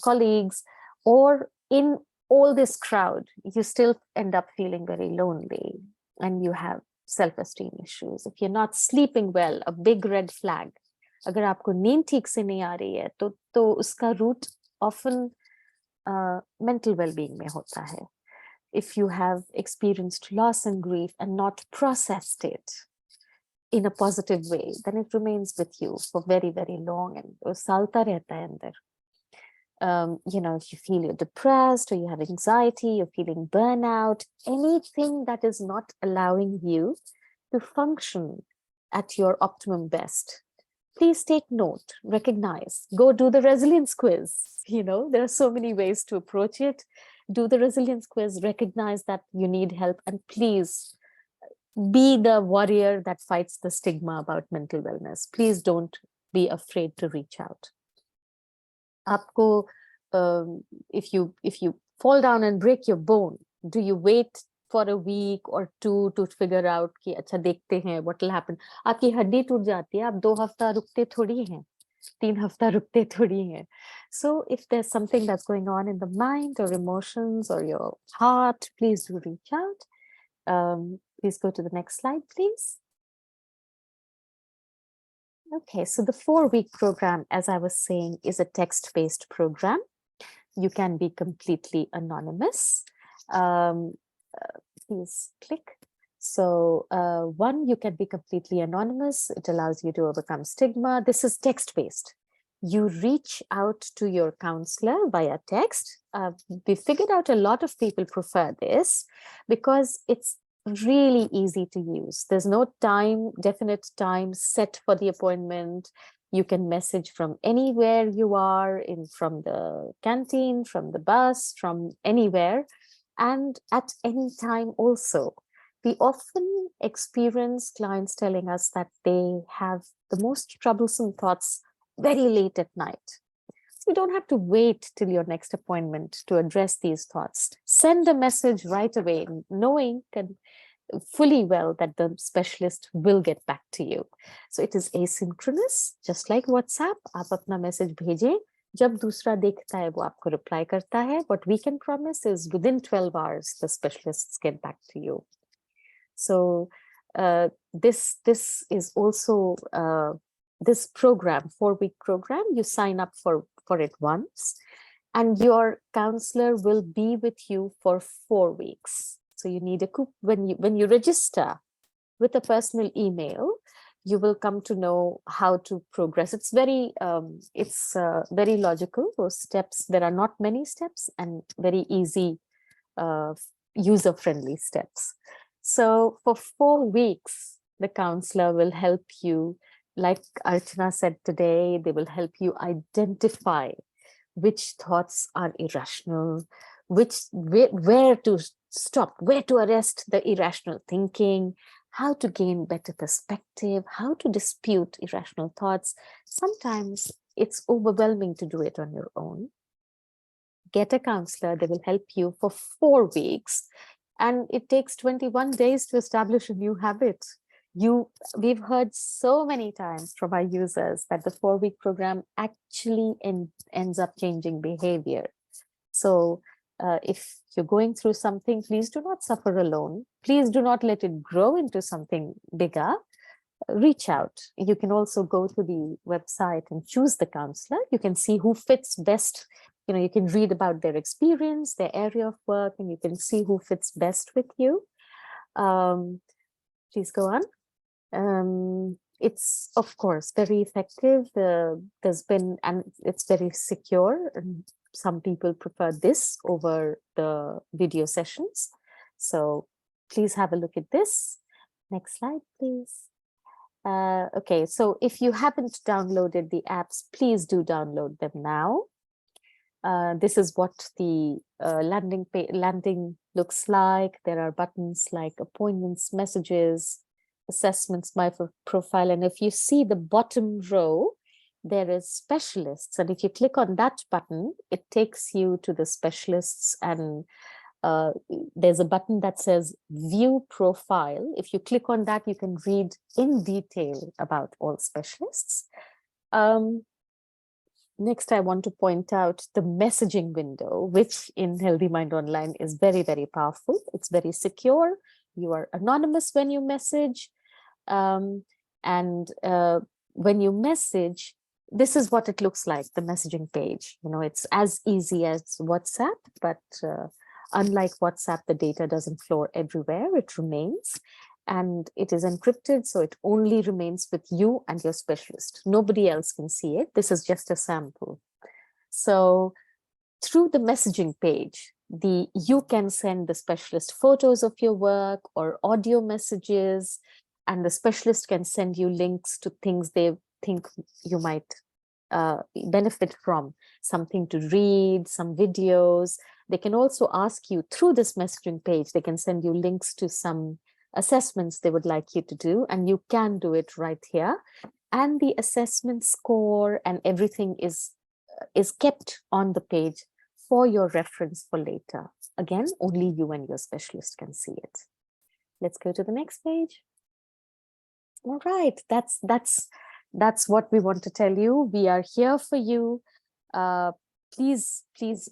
colleagues, or in all this crowd, you still end up feeling very lonely, and you have self-esteem issues. If you're not sleeping well, a big red flag. अगर आपको नींद ठीक से नहीं आ रही है, तो उसका root often mental well-being में होता है. If you have experienced loss and grief and not processed it in a positive way, then it remains with you for very, very long, and salta rehta hai andar. If you feel you're depressed, or you have anxiety, you're feeling burnout, anything that is not allowing you to function at your optimum best, please take note, recognize, go do the resilience quiz. There are so many ways to approach it. Do the resilience quiz, recognize that you need help, and please be the warrior that fights the stigma about mental wellness. Please don't be afraid to reach out. Aapko, if you fall down and break your bone, do you wait for a week or 2 to figure out कि अच्छा देखते हैं what will happen? आपकी हड्डी टूट जाती है, आप 2 हफ्ता रुकते थोड़ी हैं, 3 हफ्ता रुकते थोड़ी हैं. So if there's something that's going on in the mind or emotions or your heart, please do reach out. Please go to the next slide, please. Okay, so the 4-week program, as I was saying, is a text-based program. You can be completely anonymous. Please click. So one, you can be completely anonymous. It allows you to overcome stigma. This is text-based. You reach out to your counselor via text. We figured out a lot of people prefer this because it's really easy to use. There's no definite time set for the appointment. You can message from anywhere you are, from the canteen, from the bus, from anywhere, and at any time also. We often experience clients telling us that they have the most troublesome thoughts very late at night. So you don't have to wait till your next appointment to address these thoughts. Send a message right away, knowing fully well that the specialist will get back to you. So it is asynchronous, just like WhatsApp. आप अपना message भेजें, जब दूसरा देखता है वो आपको reply करता है. What we can promise is within 12 hours, the specialists get back to you. So this is also this program, 4-week program. You sign up for it once, and your counselor will be with you for 4 weeks. So you need when you register with a personal email, you will come to know how to progress. It's very logical. Those steps, there are not many steps, and very easy, user-friendly steps. So for 4 weeks, the counselor will help you, like Archana said today, they will help you identify which thoughts are irrational, where to stop, where to arrest the irrational thinking, how to gain better perspective, how to dispute irrational thoughts. Sometimes it's overwhelming to do it on your own. Get a counselor, they will help you for 4 weeks. And it takes 21 days to establish a new habit. We've heard so many times from our users that the 4-week program actually ends up changing behavior. So if you're going through something, please do not suffer alone. Please do not let it grow into something bigger. Reach out. You can also go to the website and choose the counselor. You can see who fits best. You can read about their experience, their area of work, and you can see who fits best with you. Please go on. It's, of course, very effective. And it's very secure. And some people prefer this over the video sessions. So please have a look at this. Next slide, please. Okay, so if you haven't downloaded the apps, please do download them now. This is what the landing looks like. There are buttons like appointments, messages, assessments, my profile. And if you see the bottom row, there is specialists. And if you click on that button, it takes you to the specialists, and there's a button that says view profile. If you click on that, you can read in detail about all specialists. Next, I want to point out the messaging window, which in Healthy Mind Online is very, very powerful. It's very secure. You are anonymous when you message. And when you message, this is what it looks like, the messaging page. It's as easy as WhatsApp, but unlike WhatsApp, the data doesn't flow everywhere. It remains. And it is encrypted, so it only remains with you and your specialist. Nobody else can see it. This is just a sample. So through the messaging page, you can send the specialist photos of your work or audio messages, and the specialist can send you links to things they think you might benefit from, something to read, some videos. They can also ask you through this messaging page, they can send you links to some assessments they would like you to do, and you can do it right here. And the assessment score and everything is kept on the page for your reference for later. Again, only you and your specialist can see it. Let's go to the next page. All right, that's what we want to tell you. We are here for you. Please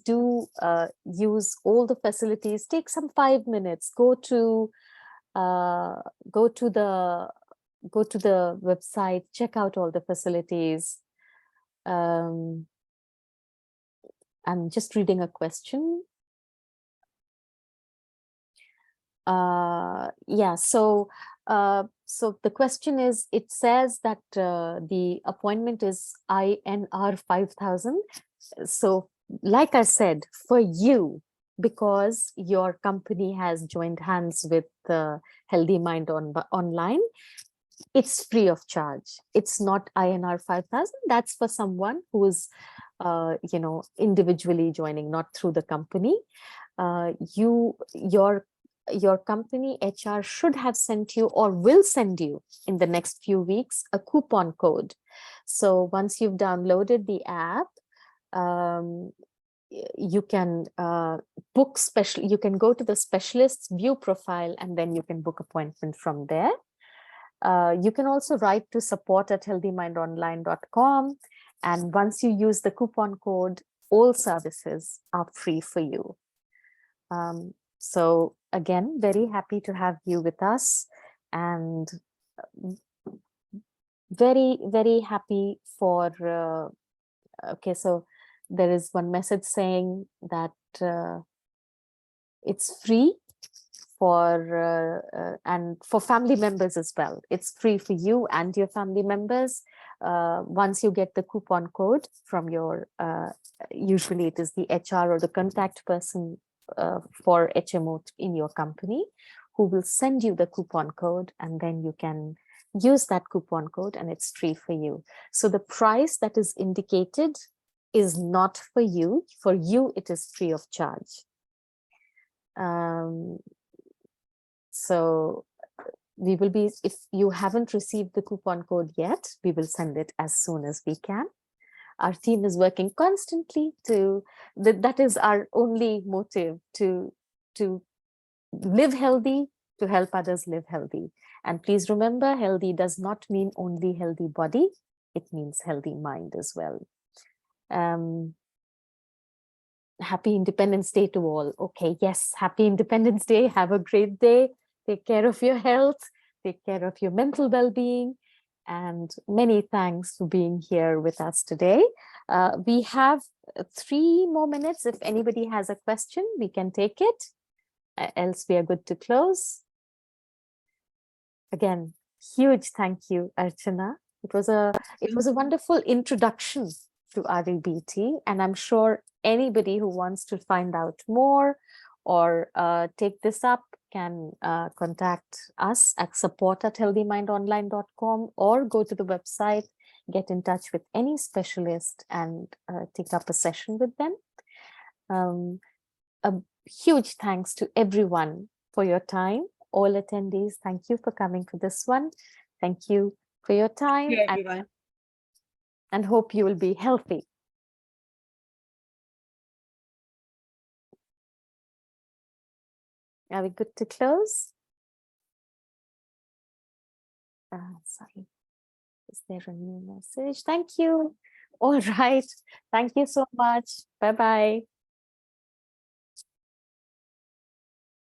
do use all the facilities. Take some 5 minutes. Go to the go to the website, check out all the facilities. I'm just reading a question. Yeah, so the question is, it says that the appointment is INR 5,000. So like I said, for you, because your company has joined hands with Healthy Mind Online, it's free of charge. It's not INR 5,000. That's for someone who is, individually joining, not through the company. Your company HR should have sent you or will send you in the next few weeks a coupon code. So once you've downloaded the app, you can you can go to the specialist's view profile, and then you can book appointment from there. You can also write to support@healthymindonline.com. And once you use the coupon code, all services are free for you. So again, very happy to have you with us, and very, very happy for, okay, so there is one message saying that it's free for, and for family members as well. It's free for you and your family members. Once you get the coupon code from your, usually it is the HR or the contact person for HMO in your company, who will send you the coupon code, and then you can use that coupon code and it's free for you. So the price that is indicated is not for you. For you, it is free of charge. So we will be, if you haven't received the coupon code yet, we will send it as soon as we can. Our team is working constantly to, that is our only motive, to live healthy, to help others live healthy. And please remember, healthy does not mean only healthy body, it means healthy mind as well. Happy Independence Day to all. Okay, yes, happy Independence Day. Have a great day. Take care of your health, take care of your mental well-being, and many thanks for being here with us today. We have 3 more minutes. If anybody has a question, we can take it. Else we are good to close. Again, huge thank you, Archana. It was a wonderful introduction to REBT, and I'm sure anybody who wants to find out more or take this up can contact us at support@healthymindonline.com, or go to the website, get in touch with any specialist and take up a session with them. A huge thanks to everyone for your time. All attendees, thank you for coming for this one. Thank you for your time. Thank you, everyone. And hope you will be healthy. Are we good to close? Sorry, is there a new message? Thank you. All right. Thank you so much. Bye-bye.